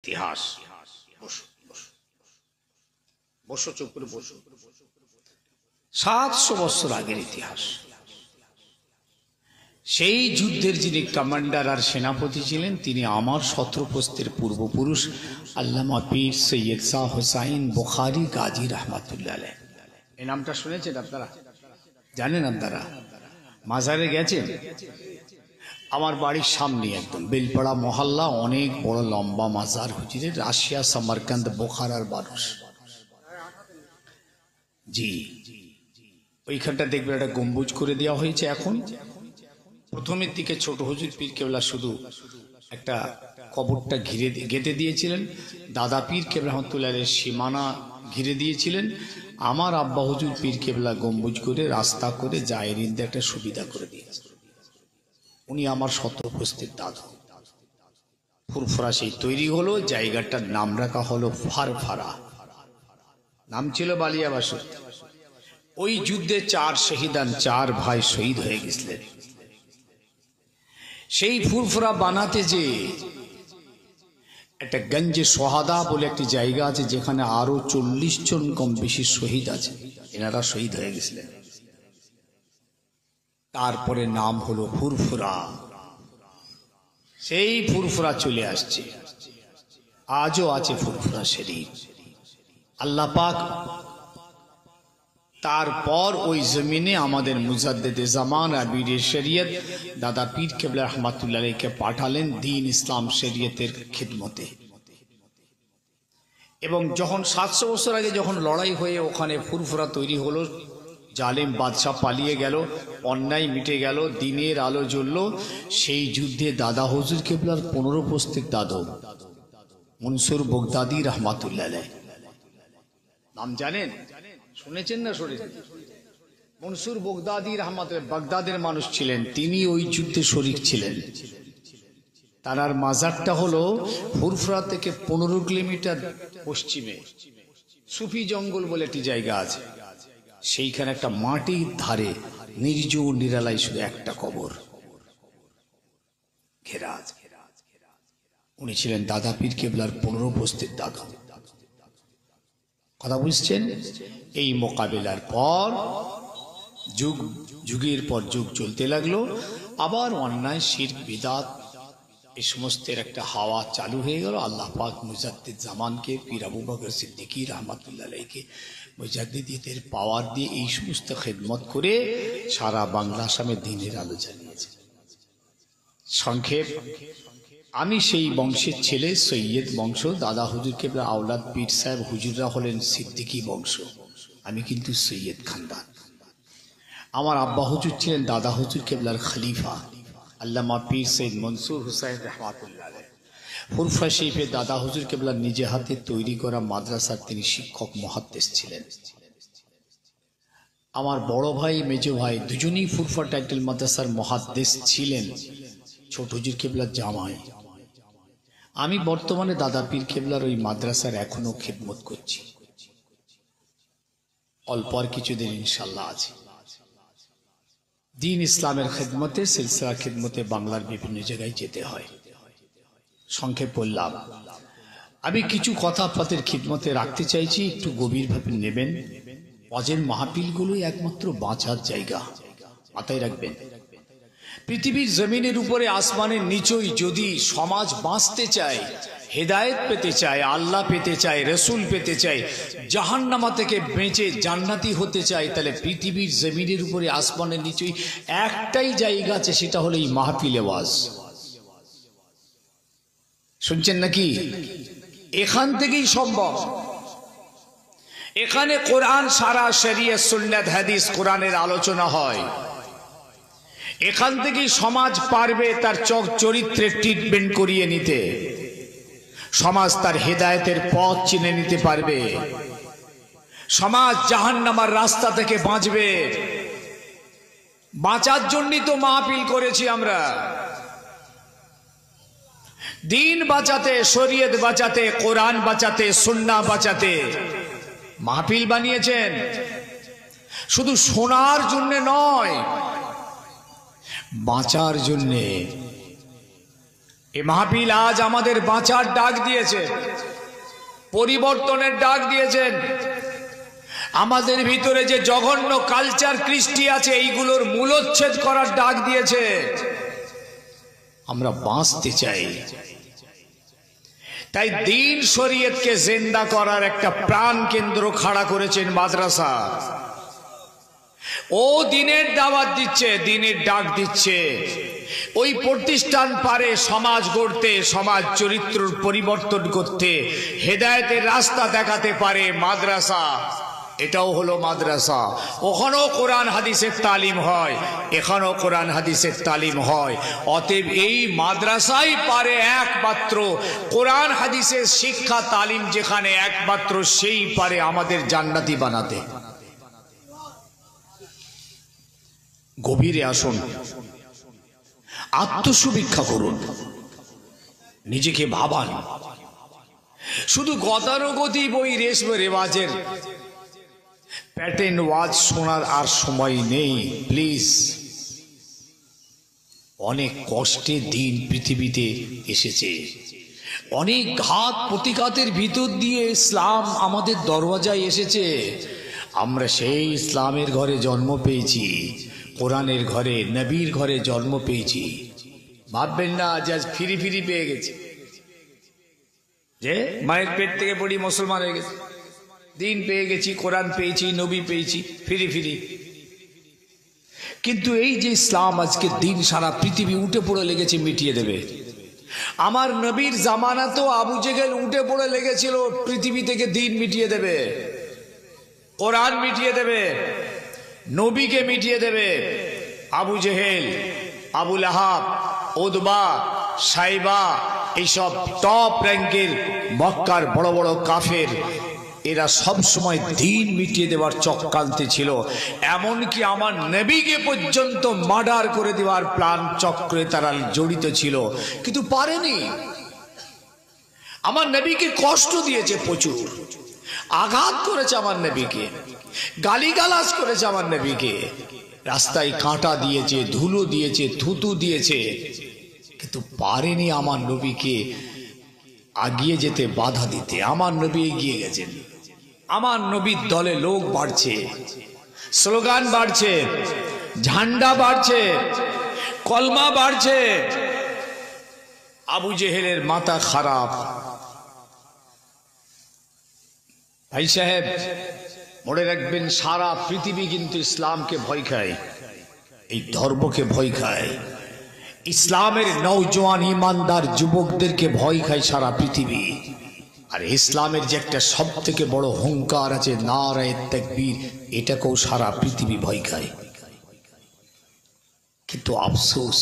ইতিহাস। বসো বসো বসো, চুপ করে বসো। 700 বছর আগের ইতিহাস। সেই যুদ্ধের যিনি কমান্ডার আর সেনাপতি ছিলেন তিনি আমার শত্রুপস্থের পূর্বপুরুষ আল্লামা পীর সৈয়দ শাহ হুসাইন বুখারী গাজী রহমাতুল্লাহ আলাইহ। এই নামটা শুনেছেন আপনারা? জানেন আপনারা? মাজারে গেছেন? আমার বাড়ির সামনে একদম বেলপাড়া মহল্লা, অনেক বড় লম্বা মাজার হুজুরের, রাশিয়া সামারকান্দ বোখারার মানুষ। জি, ওইখানটা দেখবেন একটা গম্বুজ করে দেওয়া হয়েছে। এখন প্রথমের দিকে ছোট হুজুর পীর কেবলা শুধু একটা কবরটা ঘিরে গেঁথে দিয়েছিলেন, দাদা পীর কেবলা রহমাতুল্লাহ আলাইহির সীমানা ঘিরে দিয়েছিলেন। আমার আব্বা হুজুর পীর কেবলা গম্বুজ করে রাস্তা করে জায়রিনদের একটা সুবিধা করে দিয়েছে। উনি আমার শত্রুপস্থির দাদু। ফুরফুরা সেই তৈরি হলো, জায়গাটার নাম রাখা হলো ফারফারা, নাম ছিল বালিয়াবাসর। ওই যুদ্ধে 4 শহীদান, 4 ভাই শহীদ হয়ে গেছিলেন। সেই ফুরফুরা বানাতে যে একটা গঞ্জে সোহাদা বলে একটি জায়গা আছে, যেখানে আরো 40 জন কম বেশি শহীদ আছে, এনারা শহীদ হয়ে গেছিলেন। তারপরে নাম হলো ফুরফুরা। সেই ফুরফুরা চলে আসছে, আজও আছে ফুরফুরা শরীফ। আল্লাহ পাক তারপর ওই জমিনে আমাদের মুজাদ্দিদে জামান আবির শরীয়ত দাদা পীর কেবলা রহমাতুল্লাহ আলাইহিকে পাঠালেন দ্বীন ইসলাম শরীয়তের খিদমতে। এবং যখন 700 বছর আগে যখন লড়াই হয়ে ওখানে ফুরফুরা তৈরি হলো, জালেম বাদশাহ পালিয়ে গেল, অন্যায় মিটে গেল, দিনের আলো জ্বলল, সেই যুদ্ধে দাদা হুজুর কেবলার 15 পুস্তিক দাদু মনসুর বগদাদি রহমাতুল্লাহ আলাইহ, নাম জানেন? শুনেছেন না শুনেছেন? মনসুর বগদাদি রহমাতুল্লাহ বাগদাদের মানুষ ছিলেন, তিনি ওই যুদ্ধে শরীক ছিলেন। তার মাজারটা হলো ফুরফুরা থেকে 15 কিলোমিটার পশ্চিমে সুফি জঙ্গল বলে একটি জায়গা আছে, সেইখানে একটা মাটির ধারে নির্জন নিরালাই শুধু একটা কবর ঘেরা আছে। উনি ছিলেন দাদা পীর কেবলার 15 উপস্থিত দাদা। কথা বুঝছেন? এই মোকাবিলার পর যুগ যুগের পর যুগ চলতে লাগলো, আবার অন্যায় শিরক বিদআত এই সমস্তের একটা হাওয়া চালু হয়ে গেল। আল্লাহ পাক মুজাদ্দিদ জামানকে পীর আবু বকর সিদ্দিকী রহমাতুল্লাহ আলাইহিকে মুজাদ্দিদের পাওয়ার দিয়ে এই সমস্ত খেদমত করে সারা বাংলা আসামে দ্বীনের আলো জ্বালিয়েছে। সংক্ষেপ, আমি সেই বংশের ছেলে, সৈয়দ বংশ। দাদা হুজুর কেবলা আওলাদ পীর সাহেব হুজুররা হলেন সিদ্দিকী বংশ, আমি কিন্তু সৈয়দ খানদান। আমার আব্বা হুজুর ছিলেন দাদা হুজুর কেবলার খলিফা আল্লামা পীর সৈয়দ মনসুর হুসাইন রহমাতুল্লাহ আলাইহ। ফুরফুরা শরীফে দাদা হুজুর কেবলার নিজে হাতে তৈরি করা মাদ্রাসার তিনি শিক্ষক মুহাদ্দিস ছিলেন। আমার বড় ভাই মেজ ভাই দুজনেই ফুরফুরা টাইটেল মাদ্রাসার মুহাদ্দিস ছিলেন, ছোট হুজুর কেবলার জামাই। আমি বর্তমানে দাদা পীর কেবলার ওই মাদ্রাসার এখনো খিদমত করছি, অল্প আর কিছুদিন ইনশাল্লাহ আছে। দ্বীন ইসলামের খিদমতে, সিলসিলা খিদমতে বাংলার বিভিন্ন জায়গায় যেতে হয়। সংক্ষেপ বললাম, আমি কিছু কথা আপনাদের খিদমতে রাখতে চাইছি, একটু গভীরভাবে নেবেন। ওয়াজের মাহফিলগুলোই একমাত্র বাঁচার জায়গা, মাথায় রাখবেন। পৃথিবীর জমিনের উপরে আসমানের নিচেই যদি সমাজ বাঁচতে চায়, হেদায়েত পেতে চায়, আল্লাহ পেতে চায়, রসুল পেতে চায়, জাহান্নামা থেকে বেঁচে জান্নাতি হতে চায়, তাহলে পৃথিবীর জমিনের উপরে আসমানের নিচেই একটাই জায়গা আছে, সেটা হলো এই মাহফিলে ওয়াজ। শুনছেন নাকি? এখান থেকেই সম্ভব। এখানে কোরআন সারা, শরীয়ত সুন্নাত হাদিস কোরআনের আলোচনা হয়। এখান থেকেই সমাজ পারবে তার চরিত্রের ট্রিটমেন্ট করিয়ে নিতে, সমাজ তার হেদায়েতের পথ চিনে নিতে পারবে, সমাজ জাহান্নামার রাস্তা থেকে বাঁচবে। বাঁচার জন্যই তো মাহফিল করেছি আমরা, দ্বীন বাঁচাতে, শরীয়ত বাঁচাতে, কোরআন বাঁচাতে, সুন্নাহ বাঁচাতে মাহফিল বানিয়েছেন। শুধু শোনার জন্য নয়, বাঁচার জন্যে। এই মাহফিল আজ আমাদের বাঁচার ডাক দিয়েছে, পরিবর্তনের ডাক দিয়েছেন। আমাদের ভিতরে যে জঘন্য কালচার কৃষ্টি আছে এইগুলোর মূলোচ্ছেদ করার ডাক দিয়েছে। আমরা বাঁচতে চাই, তাই দ্বীন শরীয়তকে জিন্দা করার একটা প্রাণ কেন্দ্র খাড়া করেছেন মাদ্রাসা। ও দিনের দাওয়াত দিচ্ছে, দিনের ডাক দিচ্ছে। ওই প্রতিষ্ঠান পারে সমাজ গড়তে, সমাজ চরিত্র পরিবর্তন করতে, হেদায়েতের রাস্তা দেখাতে পারে মাদ্রাসা। এটাও হলো মাদ্রাসা। ওখানেও কোরআন হাদিসের তালিম হয়, এখানেও কোরআন হাদিসের তালিম হয়। অতএব এই মাদ্রাসাই পারে একমাত্র কোরআন হাদিসের শিক্ষা তালিম যেখানে একমাত্র সেই পারে আমাদের জান্নাতি বানাতে। গভীরে আসুন, আত্মসমীক্ষা করুন, নিজেকে ভাবান। শুধু গতানুগতিক বই রেওয়াজের প্যাটার্ন ওয়াজ শোনার আর সময় নেই। প্লিজ, অনেক কষ্টে দিন পৃথিবীতে এসেছে, অনেক ঘাত প্রতিঘাতের ভিতর দিয়ে ইসলাম আমাদের দরওয়াজায় এসেছে। আমরা সেই ইসলামের ঘরে জন্ম পেয়েছি, কোরআনের ঘরে, নবীর ঘরে জন্ম পেয়েছি। ভাববেন না যে আজ ফিরি ফিরি পেয়ে গেছি, যে মায়ের পেট থেকে পড়ি মুসলমান হয়ে গেছে। দিন পেয়ে গেছি, কোরআন পেয়েছি, নবী পেয়েছি, ফিরি ফিরি। কিন্তু এই যে ইসলাম, আজকে দিন সারা পৃথিবী উঠে পড়ে লেগেছে মিটিয়ে দেবে। আমার নবীর জামানাতেও আবু জেহেল উঠে পড়ে লেগেছিল পৃথিবী থেকে দিন মিটিয়ে দেবে, কোরআন মিটিয়ে দেবে, নবীকে মিটিয়ে দেবে। আবু জেহেল, আবু লাহাব, উতবা, সাইবা, এইসব টপ র্যাঙ্কের মক্কার বড় বড় কাফের, এরা সব সময় দিন মিটিয়ে দেওয়ার চক্রান্তে ছিল। এমনকি আমার নবীকে পর্যন্ত মার্ডার করে দেওয়ার প্ল্যান চক্রে তারা জড়িত ছিল, কিন্তু পারেনি। আমার নবীকে কষ্ট দিয়েছে প্রচুর, আঘাত করেছে আমার নবীকে, গালিগালাজ করেছে আমার নবীকে, রাস্তায় কাঁটা দিয়েছে, ধুলো দিয়েছে, থুতু দিয়েছে, কিন্তু পারেনি আমার নবীকে আগিয়ে যেতে, বাধা দিতে। আমার নবী এগিয়ে গেছেন। আমার নবীর দলে লোক বাড়ছে, স্লোগান বাড়ছে, ঝান্ডা বাড়ছে, কলমা বাড়ছে। আবু জেহেলের মাথা খারাপ। ভাই সাহেব, মনে রাখবেন, সারা পৃথিবী কিন্তু ইসলামকে ভয় খায়, এই ধর্মকে ভয় খায়, ইসলামের নওজোয়ান ইমানদার যুবকদেরকে ভয় খায় সারা পৃথিবী। আর ইসলামের যে একটা সব থেকে বড় হুঙ্কার আছে, নারায়ে তাকবীর, এটাকেও সারা পৃথিবী ভয় খায়। কিন্তু আফসোস,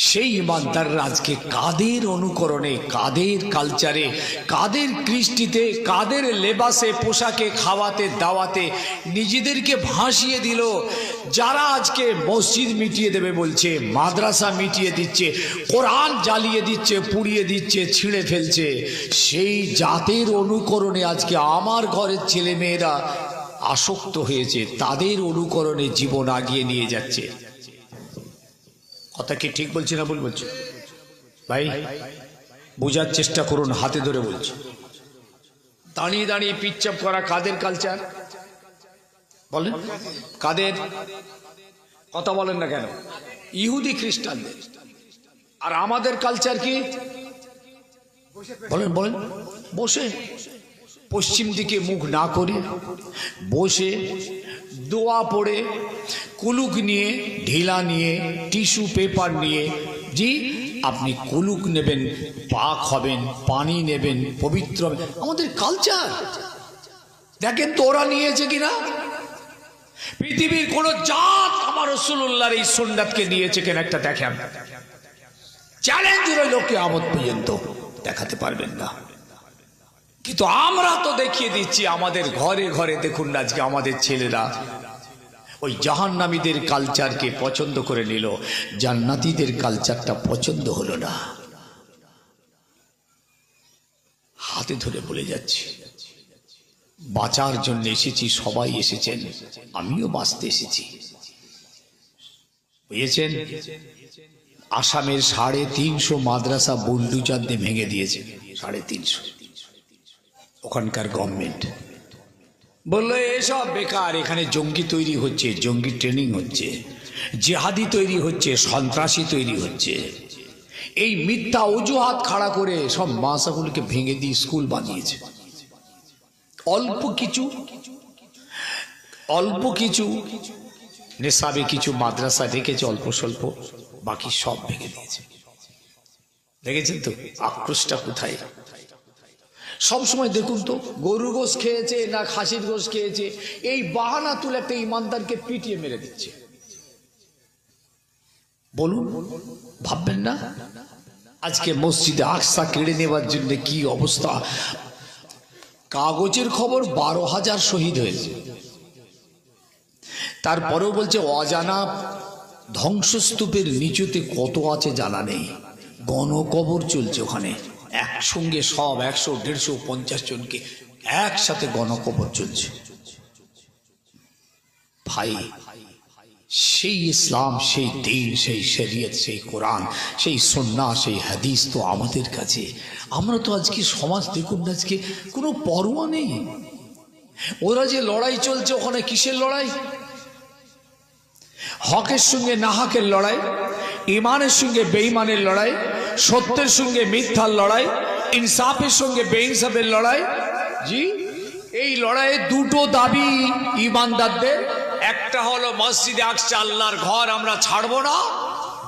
সেই ইমানদাররা আজকে কাদের অনুকরণে, কাদের কালচারে, কাদের কৃষ্টিতে, কাদের লেবাসে, পোশাকে, খাওয়াতে, দাওয়াতে নিজেদেরকে ভাসিয়ে দিল। যারা আজকে মসজিদ মিটিয়ে দেবে বলছে, মাদ্রাসা মিটিয়ে দিচ্ছে, কোরআন জ্বালিয়ে দিচ্ছে, পুড়িয়ে দিচ্ছে, ছিঁড়ে ফেলছে, সেই জাতের অনুকরণে আজকে আমার ঘরের ছেলে মেয়েরা আসক্ত হয়েছে, তাদের অনুকরণে জীবন আগিয়ে নিয়ে যাচ্ছে। কথা কি ঠিক বলছি না ভুল বলছি? ভাই, বোঝার চেষ্টা করুন, হাতে ধরে বলছি। দাঁড়িয়ে দাঁড়িয়ে পিচ্চাপ করা কাদের কালচার বলেন? কাদের? কথা বলেন না কেন? ইহুদি খ্রিস্টানদের। আর আমাদের কালচার কি বলেন? বলেন। বসে, পশ্চিম দিকে মুখ না করে বসে, দোয়া পড়ে, কুলুক নিয়ে, ঢিলা নিয়ে, টিস্যু পেপার নিয়ে। জি, আপনি কুলুক নেবেন, পাক হবেন, পানি নেবেন, পবিত্র হবেন। আমাদের কালচার দেখেন তো ওরা নিয়েছে কিনা। পৃথিবীর কোন জাত আমার রাসূলুল্লাহর এই সুন্নাতকে নিয়েছে কিনা একটা দেখেন। চ্যালেঞ্জ রইল কিয়ামত পর্যন্ত, দেখাতে পারবেন না। কিন্তু আমরা তো দেখিয়ে দিচ্ছি আমাদের ঘরে ঘরে। দেখুন না আজকে আমাদের ছেলেরা ওই জাহান্নামীদের কালচারকে পছন্দ করে নিল, জান্নাতীদের কালচারটা পছন্দ হলো না। হাতে ধরে বলে যাচ্ছি, বাঁচার জন্য এসেছি, সবাই এসেছেন, আমিও বাঁচতে এসেছি, বুঝেছেন? আসামের 350 মাদ্রাসা বুলডোজার দিয়ে ভেঙে দিয়েছে। 350 ওখানকার গভর্নমেন্ট বললো এসব বেকার, এখানে জঙ্গি তৈরি হচ্ছে, জঙ্গি ট্রেনিং হচ্ছে, জেহাদি তৈরি হচ্ছে, সন্ত্রাসী তৈরি হচ্ছে। এই মিথ্যা অজুহাত খাড়া করে সব মাদ্রাসাগুলোকে ভেঙে দিয়ে স্কুল বানিয়েছে। অল্প কিছু নেশাবে কিছু মাদ্রাসা রেখেছে অল্প স্বল্প, বাকি সব ভেঙে দিয়েছে। দেখেছেন তো আক্রোশটা কোথায়? সবসময় দেখুন তো, গরুর গোশ খেয়েছে না খাসির গোশ খেয়েছে, এই বাহানা তুলে একটা ইমানদারকে পিটিয়ে মেরে দিচ্ছে। বলুন, ভাববেন না? আজকে মসজিদে আকসা কেড়ে নেবার জন্য কি অবস্থা। কাগজের খবর 12,000 শহীদ হয়েছে, তারপরেও বলছে অজানা ধ্বংসস্তূপের নিচুতে কত আছে জানা নেই। গণকবর চলছে ওখানে, একসঙ্গে সব 100, 150, 50 জনকে একসাথে গণকবর চলছে। ভাই, সেই ইসলাম, সেই দিন, সেই শরীয়ত, সেই কোরআন, সেই সুন্নাহ, সেই হাদিস তো আমাদের কাছে। আমরা তো আজকে সমাজ দেখুন, আজকে কোনো পরোয়া নেই। ওরা যে লড়াই চলছে ওখানে, কিসের লড়াই? হকের সঙ্গে নাহাকের লড়াই, ইমানের সঙ্গে বেঈমানের লড়াই, সত্যের সঙ্গে মিথ্যার লড়াই, ইনসাফের সঙ্গে বেইনসাফের লড়াই। জি, এই লড়াইয়ে দুটো দাবি ইমানদারদের। একটা হলো মসজিদে আকসা আল্লাহর ঘর আমরা ছাড়বো না।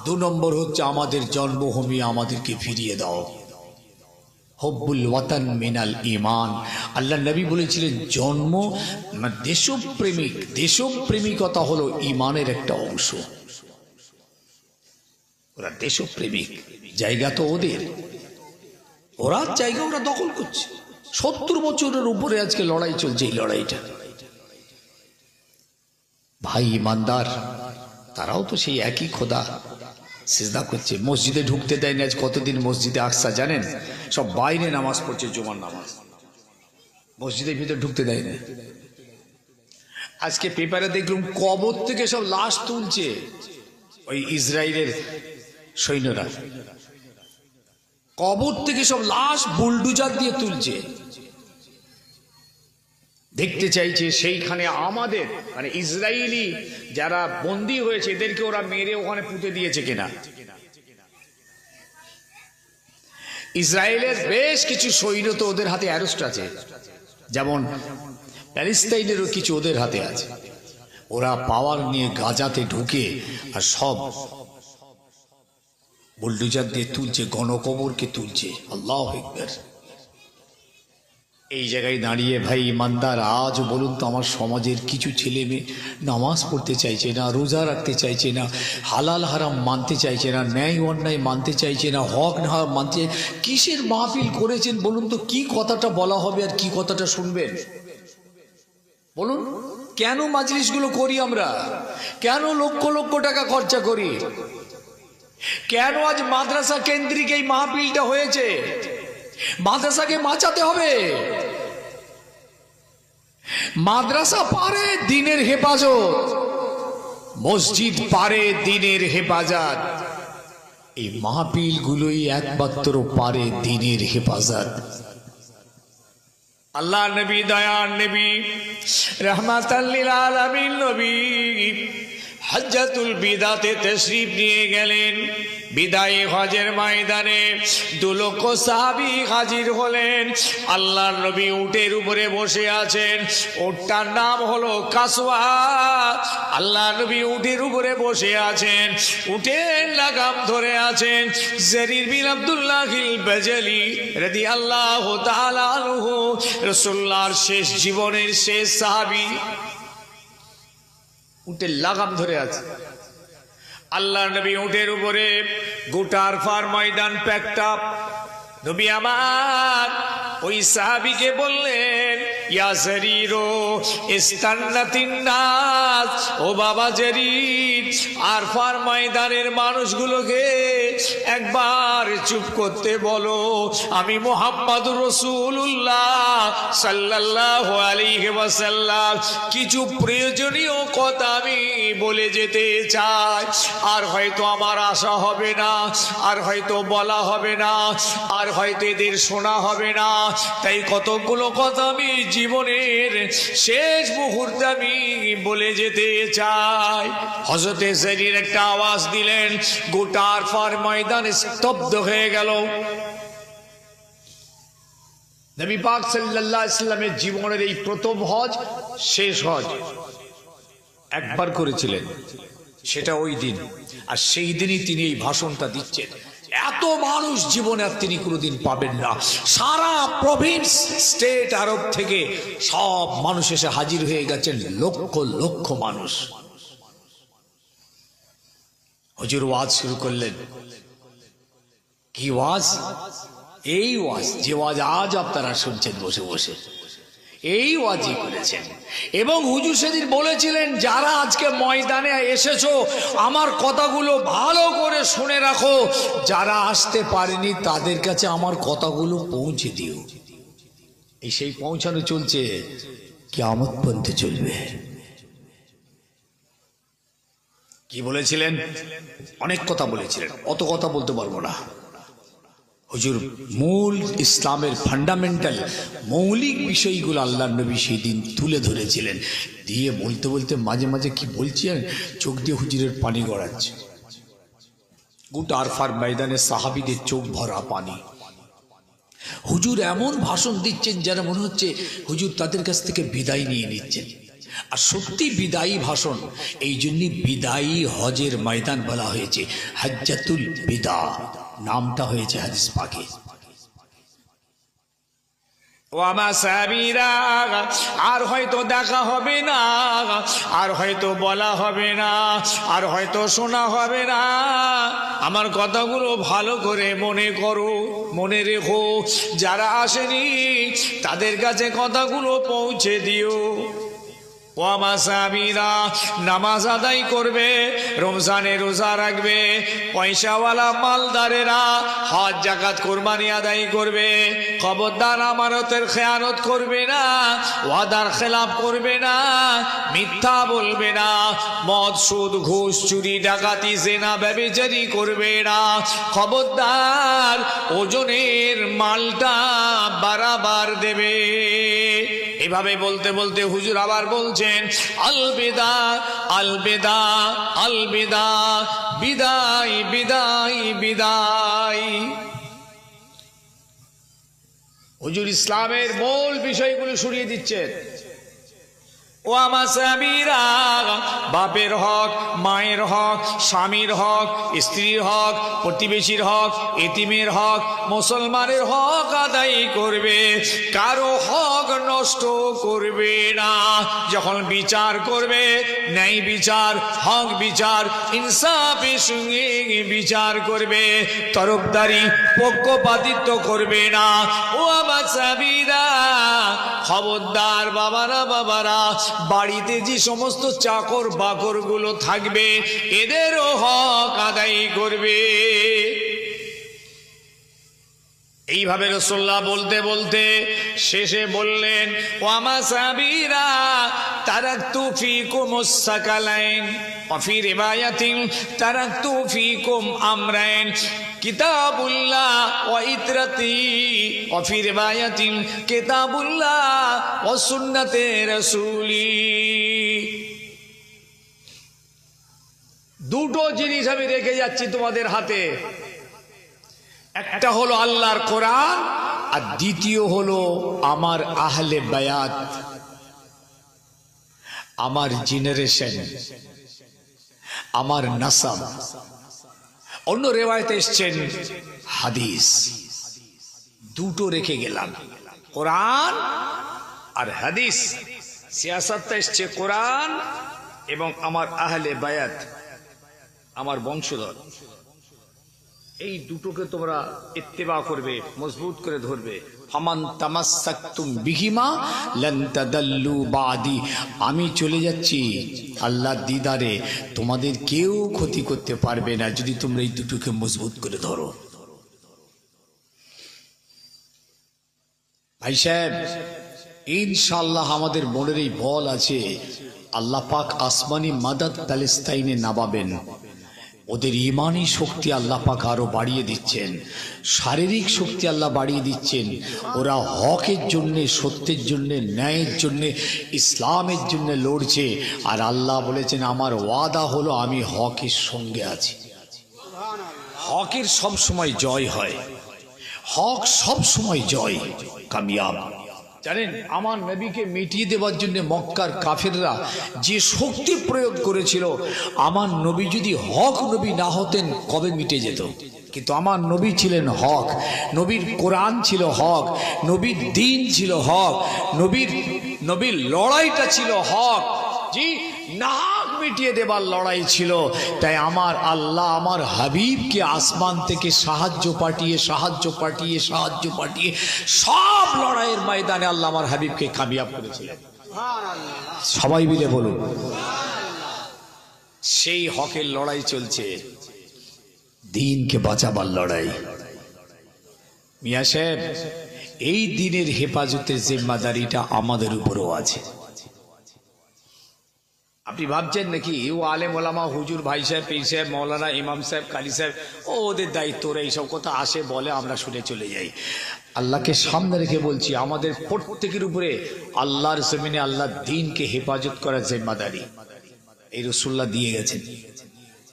2 নম্বর হচ্ছে আমাদের জন্মভূমি আমাদেরকে ফিরিয়ে দাও। হব্বুল ওয়াতান মিনাল ঈমান। আল্লাহ নবী বলেছিলেন জন্ম দেশপ্রেমিকতা হলো ঈমানের একটা অংশ। ওরা দেশপ্রেমিক, জায়গা তো ওদের, ওরা জায়গা ওরা দখল করছে। 70 বছরের উপরে আজকে লড়াই চলছে। এই লড়াইটা ভাই ইমানদার, তারাও তো সেই একই খোদা সিজদা করছে। মসজিদে ঢুকতে দেয় না। আজ কতদিন মসজিদে আকসা জানেন? সব বাইরে নামাজ পড়ছে, জুমার নামাজ, মসজিদের ভিতরে ঢুকতে দেয় না। আজকে পেপারে দেখলাম কবর থেকে সব লাশ তুলছে ওই ইসরায়েলের সৈন্যরা, কবর থেকে সব লাশ বুলডোজার দিয়ে তুলছে। দেখতে চাইছে সেইখানে আমাদের মানে ইসরায়েলি যারা বন্দী হয়েছে এদেরকে ওরা মেরে ওখানে পুঁতে দিয়েছে কিনা। ইসরায়েলের বেশ কিছু সৈন্য তো ওদের হাতে অ্যারেস্ট আছে, যেমন প্যালেস্তাইনেরও কিছু ওদের হাতে আছে। ওরা পাওয়ার নিয়ে গাজাতে ঢুকে আর সব বুলডোজার দিয়ে তুলছে, গণকবরকে তুলছে। আল্লাহু আকবার। এই জায়গায় দাঁড়িয়ে ভাই ইমানদার, আজ বলুন তো আমার সমাজের কিছু ছেলে মেয়ে নামাজ পড়তে চাইছে না, রোজা রাখতে চাইছে না, হালাল হারাম মানতে চাইছে না, ন্যায় অন্যায় মানতে চাইছে না, হক না মানতে। কিসের মাহফিল করেছেন বলুন তো? কি কথাটা বলা হবে আর কি কথাটা শুনবেন বলুন? কেন মাজলিসগুলো করি আমরা? কেন লক্ষ লক্ষ টাকা খরচা করি? কেন আজ মাদ্রাসা কেন্দ্রিক এই মাহফিলটা হয়েছে? মাদ্রাসাকে বাঁচাতে হবে। মাদ্রাসা পারে দিনের হেফাজত, মসজিদ পারে দিনের হেফাজত, এই মাহফিল গুলোই একমাত্র পারে দিনের হেফাজত। আল্লাহ নবী, দয়ার নবী, রাহমাতাল লিল আলামিন নবী হজ্জাতুল বিদাতে তশরিফ নিয়ে গেলেন। বিদায়ী হজের ময়দানে 2 লক্ষ সাহাবী হাজির হলেন। আল্লাহর নবী উটের উপরে বসে আছেন। উটটার নাম হলো কাসওয়া। আল্লাহ নবী উটের উপরে বসে আছেন, উটের লাগাম ধরে আছেন। জারির বিন আব্দুল্লাহিল বাজালি রাদিয়াল্লাহু তাআলা আনহু, রাসূলুল্লাহর শেষ জীবনের শেষ সাহাবী, উটের লাগাম ধরে আছে। আল্লাহ নবী উটের উপরে, গোটা আরফার ময়দান প্যাকড আপ। নবী আমার ওই সাহাবীকে বললেন, ইয়া জারিরো ইস্তান্নাতিন নাস, ও বাবা জারির, আরফার ময়দানের মানুষগুলোকে একবার চুপ করতে বলো, আমি মুহাম্মদুর রাসূলুল্লাহ সাল্লাল্লাহু আলাইহি ওয়াসাল্লাম কিছু প্রয়োজনীয় কথা আমি বলে যেতে চাই। আর হয়তো আমার আশা হবে না, আর হয়তো বলা হবে না, আর হয়তো এদের শোনা হবে না, তাই কতগুলো কথা আমি জীবনের শেষ মুহূর্তে আমি বলে যেতে চাই। হযরতে যায়েদ একটা আওয়াজ দিলেন, গোটা আরফার ময়দান স্তব্ধ হয়ে গেল। নবী পাক সাল্লাল্লাহু আলাইহি ওয়াসাল্লামের জীবনের এই প্রথম হজ, শেষ হজ একবার করেছিলেন, সেটা ওই দিন। আর সেই দিনই তিনি এই ভাষণটা দিচ্ছেন। এত মানুষ জীবনে আর তিনি কোনোদিন পাবেন না। সারা প্রভিন্স, স্টেট আরব থেকে সব মানুষ এসে হাজির হয়ে গেছেন, লক্ষ লক্ষ মানুষ। হুজুর ওয়াজ শুরু করলেন। কি ওয়াজ? এই ওয়াজ, যে ওয়াজ আজ আপনারা শুনছেন বসে বসে, এই ওয়াজই করেছেন। এবং হুজুর সেদিন বলেছিলেন, যারা আজকে ময়দানে এসেছো আমার কথাগুলো ভালো করে শুনে রাখো, যারা আসতে পারেনি তাদের কাছে আমার কথাগুলো পৌঁছে দিও। এই সেই পৌঁছানো চলছে, কিয়ামত পর্যন্ত চলবে। কি বলেছিলেন? অনেক কথা বলেছিলেন, অত কথা বলতে পারবো না। হুজুর মূল ইসলামের ফান্ডামেন্টাল মৌলিক বিষয়গুলো আল্লাহর নবী সেই দিন তুলে ধরেছিলেন। দিয়ে বলতে বলতে মাঝে মাঝে কি বলছেন, চোখ দিয়ে হুজুরের পানি গড়াচ্ছে। গোটা আরফার ময়দানে সাহাবীদের চোখ ভরা পানি। হুজুর এমন ভাষণ দিচ্ছেন যেন মনে হচ্ছে হুজুর তাদের কাছ থেকে বিদায় নিয়ে নিচ্ছেন। আর সত্যি বিদায়ী ভাষণ। এই জন্যই বিদায়ী হজের ময়দান বলা হয়েছে, হজ্জাতুল বিদা নামটা হয়েছে হাদিস পাকে। আর হয়তো দেখা হবে না, আর হয়তো বলা হবে না, আর হয়তো শোনা হবে না। আমার কথাগুলো ভালো করে মনে করো, মনে রেখো। যারা আসেনি তাদের কাছে কথাগুলো পৌঁছে দিও। ওয়ামাসাবিরা নামাজ আদায় করবে, রমজানে রোজা রাখবে, পয়সাওয়ালা মালদারেরা হজ জাকাত কুরবানি আদায় করবে। খবরদার আমানতের খেয়ানত করবে না, ওয়াদার খেলাফ করবে না, মিথ্যা বলবে না, মদ সুদ ঘুষ চুরি ডাকাতি জেনা ব্যভিচারী করবে না। খবরদার ওজনের মালটা বারাবার দেবে। এভাবে বলতে বলতে হুজুর আবার বলছেন, আলবিদা আলবিদা আলবিদা, বিদায় বিদায় বিদায়। হুজুর ইসলামের মূল বিষয়গুলো শুনিয়ে দিচ্ছেন। ও আমার স্বামীরা, বাপের হক, মায়ের হক, স্বামীর হক, স্ত্রীর হক, প্রতিবেশীর হক, এতিমের হক, মুসলমানের হক আদায় করবে। কারো হক নষ্ট করবে না। যখন বিচার করবে, ন্যায় বিচার, হক বিচার, ইনসাফের সঙ্গে বিচার করবে। তরফদারি পক্ষপাতিত্ব করবে না। ও আমার স্বামীরা, খবরদার বাবারা বাবারা, বাড়িতে যে সমস্ত চাকর বাকর গুলো থাকবে এদেরও হক আদায় করবে। এইভাবে রাসূলুল্লাহ বলতে বলতে শেষে বললেন, ওয়ামা সাবিরা তারাকতু ফিকুমুস সাকালাইন ওয়া ফি রিওয়ায়াতিন তারাকতু ফিকুম আমরাইন কিতাবুল্লাহ ওয়া ইতরাতি ওয়া ফি রিওয়ায়াতিন কিতাবুল্লাহ ওয়া সুন্নাতে রাসূলি। দুটো জিনিস আমি রেখে যাচ্ছি তোমাদের হাতে। একটা হলো আল্লাহর কোরআন, আর দ্বিতীয় হলো আমার আহলে বায়াত, আমার জেনারেশন, আমার নাসাব। অন্য রিওয়ায়াতে এসেছেন হাদিস। দুটো রেখে গেলাম, কোরআন আর হাদিস। সিয়াসাতটা এসছে কোরআন এবং আমার আহলে বায়াত, আমার বংশধর। এই দুটোকে তোমরা ইত্তেবা করবে, মজবুত করে ধরবে। ফামান তামাসসাকতুম বিহিমা লান তাদাল্লু বাদি। আমি চলে যাচ্ছি আল্লাহর দিদারে, তোমাদের কেউ ক্ষতি করতে পারবে না যদি তোমরা এই দুটোকে মজবুত করে ধরো। ভাই সাহেব, ইনশাআল্লাহ আমাদের মনের এই বল আছে, আল্লাহ পাক আসমানি মাদাদ প্যালেস্তাইনে নামাবেন। ওদের ইমানি শক্তি আল্লাহ পাক আরো বাড়িয়ে দিচ্ছেন, শারীরিক শক্তি আল্লাহ বাড়িয়ে দিচ্ছেন। ওরা হকের জন্যে, সত্যের জন্যে, ন্যায়ের জন্যে, ইসলামের জন্যে লড়ছে। আর আল্লাহ বলেছেন আমার ওয়াদা হলো আমি হকের সঙ্গে আছি। হকের সব সময় জয় হয়, হক সব সময় জয়, কামিয়াব। জানেন, আমার নবীকে মিটিয়ে দেওয়ার জন্য মক্কার কাফেররা যে শক্তি প্রয়োগ করেছিল, আমার নবী যদি হক নবী না হতেন কবে মিটে যেত। কিন্তু আমার নবী ছিলেন হক, নবীর কোরআন ছিল হক, নবীর দ্বীন ছিল হক, নবীর লড়াইটা ছিল হক। জি, নাক মিটিয়ে দেবার লড়াই ছিল। তাই আমার আল্লাহ আমার হাবিবকে আসমান থেকে সাহায্য পাঠিয়ে সব লড়াইয়ের ময়দানে আল্লাহ আমার হাবিবকে কামিয়াব করেছিলেন। সবাই মিলে বলুন, সেই হকের লড়াই চলছে, দ্বীনকে বাঁচাবার লড়াই। মিয়া সাহেব, এই দ্বীনের হেফাজতের জিম্মাদারিটা আমাদের উপরও আছে। আপনি ভাবছেন নাকি ও আলেম ওলামা, হুজুর, ভাই সাহেব, পীর সাহেব, মৌলানা, ইমাম সাহেব, কালী সাহেব, ওদের দায়িত্ব, ওরা এইসব কথা আসে বলে আমরা শুনে চলে যাই। আল্লাহকে সামনে রেখে বলছি, আমাদের প্রত্যেকের উপরে আল্লাহর জমিনে আল্লাহর দ্বীনকে হেফাজত করার জিম্মাদারি এই রাসূলুল্লাহ দিয়ে গেছেন।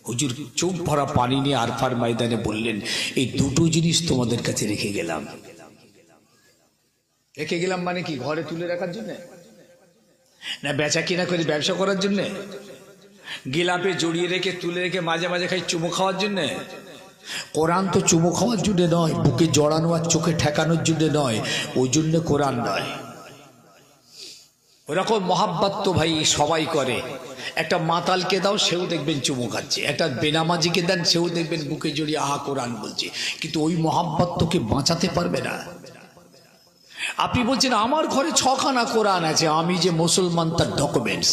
হুজুর চোখ ভরা পানি নিয়ে আরফার ময়দানে বললেন, এই দুটো জিনিস তোমাদের কাছে রেখে গেলাম। মানে কি, ঘরে তুলে রাখার জন্য না বেচা কিনা করে ব্যবসা করার জন্য, গিলাপে জড়িয়ে রেখে তুলে রেখে মাঝে মাঝে খাই চুমু খাওয়ার জন্য? কোরআন তো চুমু খাওয়ার জন্য নয়, বুকে জড়ানো আর চোখে ঠেকানোর জন্য নয়, ওই জন্য কোরআন নয়। ওরকম মহাব্বত তো ভাই সবাই করে। একটা মাতালকে দাও, সেও দেখবেন চুমু খাচ্ছে, একটা বেনামাজিকে দেন, সেও দেখবেন বুকে জড়িয়ে আহা কোরআন বলছে। কিন্তু ওই মহাব্বত তোকে বাঁচাতে পারবে না। আপনি বলছেন আমার ঘরে 6খানা কোরআন আছে, আমি যে মুসলমান তার ডকুমেন্টস।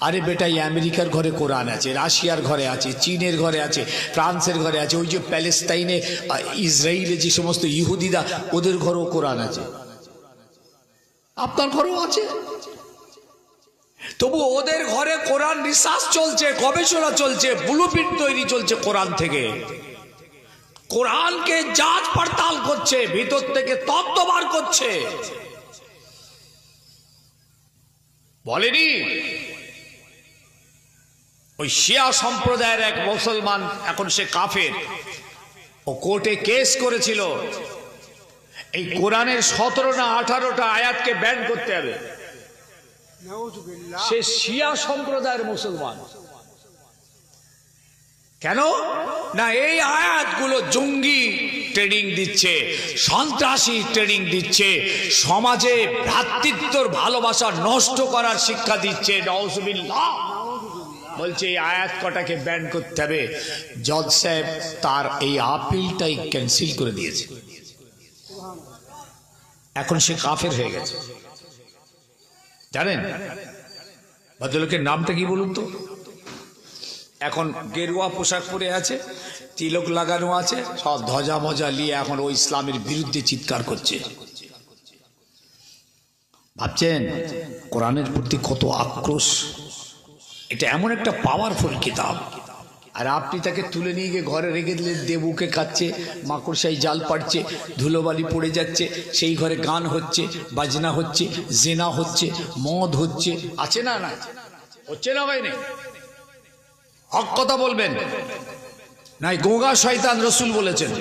আরে বেটা, আমেরিকার ঘরে কোরআন আছে, রাশিয়ার ঘরে আছে, চীনের ঘরে আছে, ফ্রান্সের ঘরে আছে, ওই যে প্যালেস্তাইনে ইসরায়েলে যে সমস্ত ইহুদিরা, ওদের ঘরেও কোরআন আছে, আপনার ঘরেও আছে। তবু ওদের ঘরে কোরআন রিসার্চ চলছে, গবেষণা চলছে, ব্লুপ্রিন্ট তৈরি চলছে কোরআন থেকে। কোরআনকে যাচ পড়তাল করছে, ভিতর থেকে তত্ত্ব বার করছে। বলেনি ওই শিয়া সম্প্রদায়ের এক মুসলমান, এখন সে কাফের, ও কোর্টে কেস করেছিল এই কোরআনের 17 না 18টা আয়াতকে ব্যান করতে হবে। সে শিয়া সম্প্রদায়ের মুসলমান। কেন না, এই আয়াতগুলো জঙ্গি ট্রেনিং দিচ্ছে, সন্ত্রাসী ট্রেনিং দিচ্ছে, সমাজে ভ্রাতৃত্বর ভালোবাসা নষ্ট করার শিক্ষা দিচ্ছে। নাউজুবিল্লাহ। বলছে এই আয়াত কটাকে ব্যান করতে হবে। জজ সাহেব তার এই আপিলটাই ক্যান্সেল করে দিয়েছে। এখন সে কাফের হয়ে গেছে। জানেন ভদ্রলোকের নামটা কি বলুন তো? এখন গেরুয়া পোশাক পরে আছে, তিলক লাগানো আছে, সব ধ্বজা মজা নিয়ে এখন ওই ইসলামের বিরুদ্ধে চিৎকার করছে। ভাবছেন কোরআনের প্রতি কত আক্রোশ। এটা এমন একটা পাওয়ারফুল কিতাব, আর আপনি তাকে তুলে নিয়ে গিয়ে ঘরে রেখে দিলে দেবুকে খাচ্ছে, মাকড়সাই জাল পাড়ছে, ধুলোবালি পড়ে যাচ্ছে, সেই ঘরে গান হচ্ছে, বাজনা হচ্ছে, জেনা হচ্ছে, মদ হচ্ছে। আছে না? না হচ্ছে না ভাই? নেই? হক কথা বলবেন নাই, গোগা শয়তান রসুল বলেছেন।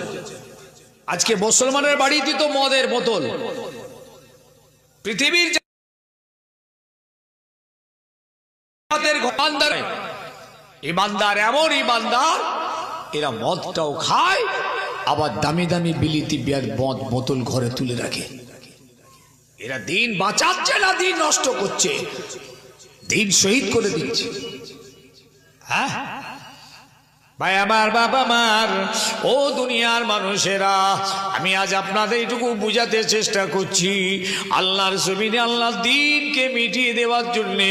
আজকে মুসলমানের বাড়িতে তো মদের বোতল। পৃথিবীর ইমানদার এমন ইমানদার, এরা মদটাও খায়, আবার দামি দামি বিলিতি বিয়ার মদ বোতল ঘরে তুলে রাখে। এরা দিন বাঁচাচ্ছে না, দিন নষ্ট করছে, দিন শহীদ করে দিচ্ছে। হ্যাঁ, ভাই আমার, বাবা আমার, ও দুনিয়ার মানুষেরা, আমি আজ আপনাদের এইটুকু বুঝাতে চেষ্টা করছি, আল্লাহর জমিনে আল্লাহর দ্বীনকে মিটিয়ে দেওয়ার জন্যে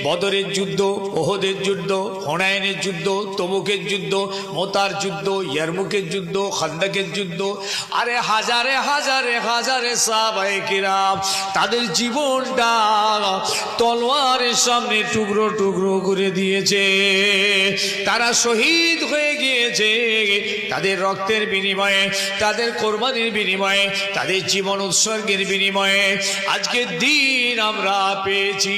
বদরের যুদ্ধ, ওহদের যুদ্ধ, হুনাইনের যুদ্ধ, তবুকের যুদ্ধ, মোতার যুদ্ধ, ইয়ারমুকের যুদ্ধ, খান্দাকের যুদ্ধ, আরে হাজারে হাজারে হাজারে সাহাবায়ে কিরাম তাদের জীবনটা তলোয়ারের সামনে টুকরো টুকরো করে দিয়েছে। তারা শহীদ হয়ে গিয়েছে তাদের রক্তের বিনিময়ে, তাদের কোরবানির বিনিময়ে, তাদের জীবন উৎসর্গের বিনিময়ে আজকের দিন আমরা পেয়েছি।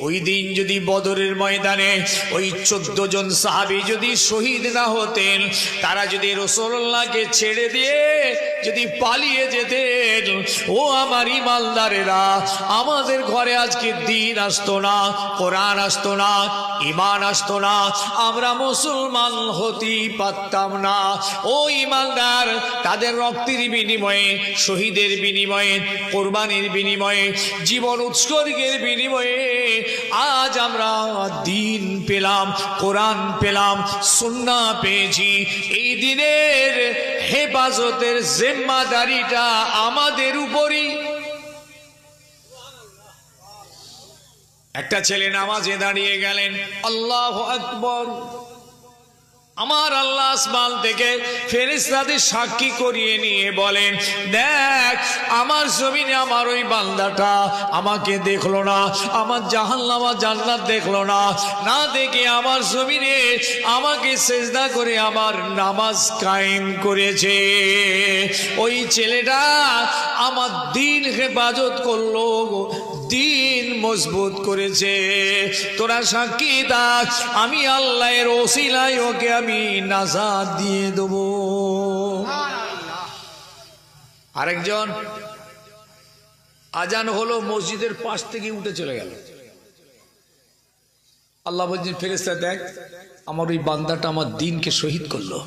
ওই দিন যদি বদরের ময়দানে ওই 14 জন সাহাবী যদি শহীদ না হতেন, তারা যদি রাসূলুল্লাহকে ছেড়ে দিয়ে যদি পালিয়ে যেতেন, ও আমার ঈমানদারেরা, আমাদের ঘরে আজকে দিন আসতো না, কোরআন আসতো না, ঈমান আসতো না, আমরা মুসলমান হতেই পারতাম না। ও ঈমানদার, তাদের রক্তের বিনিময়ে, শহীদের বিনিময়ে, কোরবানির বিনিময়ে, জীবন উৎসর্গের বিনিময়ে আজ আমরা দিন পেলাম, কোরআন পেলাম, সুন্নাহ পেয়েছি। এই দিনের হেফাজতের জিম্মাদারিটা আমাদের উপরই। একটা ছেলে নামাজে দাঁড়িয়ে গেলেন, আল্লাহু আকবার, আমার আল্লাহ আসমান থেকে ফেরেশতাদের সাক্ষী করিয়ে নিয়ে বলেন, দেখ আমার জমিনে আমার ওই বান্দাটা আমাকে দেখলো না, আমার জাহান্নাম জান্নাত দেখলো না, না দেখে আমার জমিনে আমাকে সেজদা করে আমার নামাজ কায়েম করেছে। ওই ছেলেটা আমার দিন হেফাজত করলো, দিন মজবুত করেছে। তোরা সাক্ষী থাক, আমি আল্লাহর ওসিলায় ওকে আমি নাজাত দিয়ে দেব। আরেকজন আজান হলো, মসজিদের পাশ থেকে উঠে চলে গেল। আল্লাহ বলছেন, ফেরেশতা দেখ আমার ওই বান্দাটা আমার দিনকে শহীদ করলো,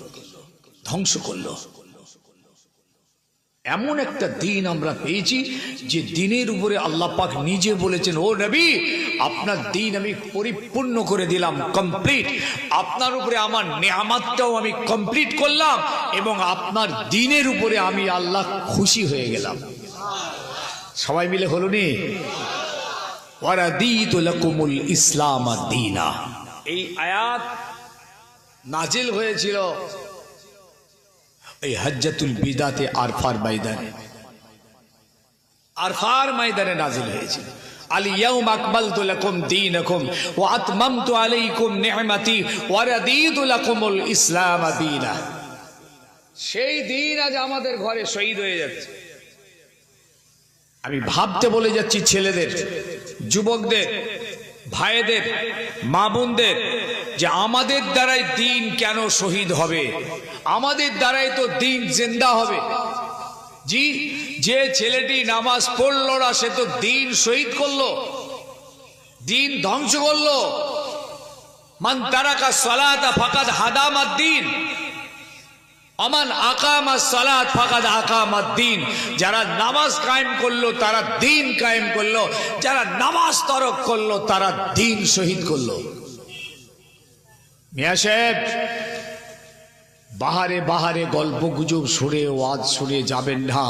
ধ্বংস করলো। এমন একটা দিন আমরা পেয়েছি যে দিনের উপরে আল্লাহ পাক নিজে বলেছেন, ও নবী আপনার দিন আমি পরিপূর্ণ করে দিলাম, কমপ্লিট। আপনার উপরে আমার নেয়ামতটাও আমি কমপ্লিট করলাম এবং আপনার দিনের উপরে আমি আল্লাহ খুশি হয়ে গেলাম। সবাই মিলে হলো নি, ওয়ারাদিতু লাকুমুল ইসলাম দীনা। এই আয়াত নাজিল হয়েছিল এই হজ্জাতুল বিদাতে আরফার ময়দানে, আরফার ময়দানে নাজিল হয়েছিল। আল ইয়াউম আকমালতু লাকুম দীনাকুম ওয়া আতমামতু আলাইকুম নি'মাতি ওয়া রাদিতু লাকুমুল ইসলাম দীনা। সেই দিন আজ আমাদের ঘরে শহীদ হয়ে যাচ্ছে। আমি ভাবতে বলে যাচ্ছি ছেলেদের, যুবকদের, ভাইদের, মা বোনদের, যে আমাদের দ্বারাই দিন কেন শহীদ হবে? আমাদের দ্বারাই তো দিন জিন্দা হবে। জি, যে ছেলেটি নামাজ পড়লো না সে তো দিন শহীদ করলো, দিন ধ্বংস করলো। মান তারাকা সালাতা ফাকাদ হাদামাদ দ্বীন, আমান আকামাস সালাত ফাকাদ আকামাদ দ্বীন। যারা নামাজ কায়েম করলো তারা দিন কায়েম করলো, যারা নামাজ তরক করলো তারা দিন শহীদ করলো। মিয়া সাহেব, বাহারে বাহারে গল্প গুজব শুনে, ওয়াজ শুনে যাবেন না।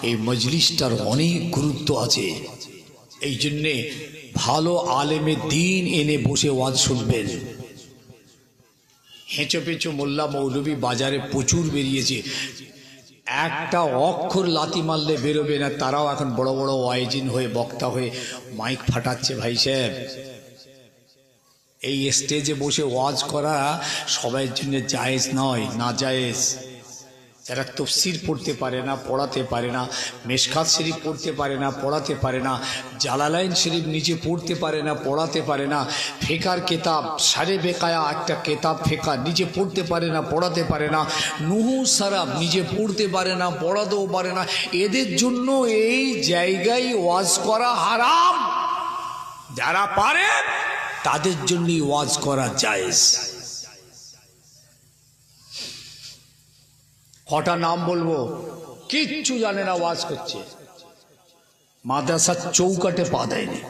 এই মজলিসটার অনেক গুরুত্ব আছে। এই জন্যে ভালো আলেমে দিন এনে বসে ওয়াজ শুনবেন। হেঁচো পেঁচো মোল্লা মৌলবী বাজারে প্রচুর বেরিয়েছে, একটা অক্ষর লাথি মারলে বেরোবে না। তারাও এখন বড় বড় ওয়াইজিন হয়ে, বক্তা হয়ে মাইক ফাটাচ্ছে। ভাই সাহেব, এই স্টেজে বসে ওয়াজ করা সবার জন্য জায়েজ নয়, না জায়েজ। যারা তফসির পড়তে পারে না, পড়াতে পারে না, মেশকাত শরীফ পড়তে পারে না, পড়াতে পারে না, জালালাইন শরীফ নিজে পড়তে পারে না, পড়াতে পারে না, ফেকার কেতাব সারে বেকায়া একটা কেতাব ফেকা নিজে পড়তে পারে না, পড়াতে পারে না, নুহু সারাব নিজে পড়তে পারে না, পড়াতেও পারে না, এদের জন্য এই জায়গায় ওয়াজ করা হারাম। যারা পারে তাদের জন্যই ওয়াজ করা জায়েজ। কটা নাম বলবো, কিচ্ছু জানে না, ওয়াজ করছে, মাদ্রাসার চৌকাটে পা দেয়নি,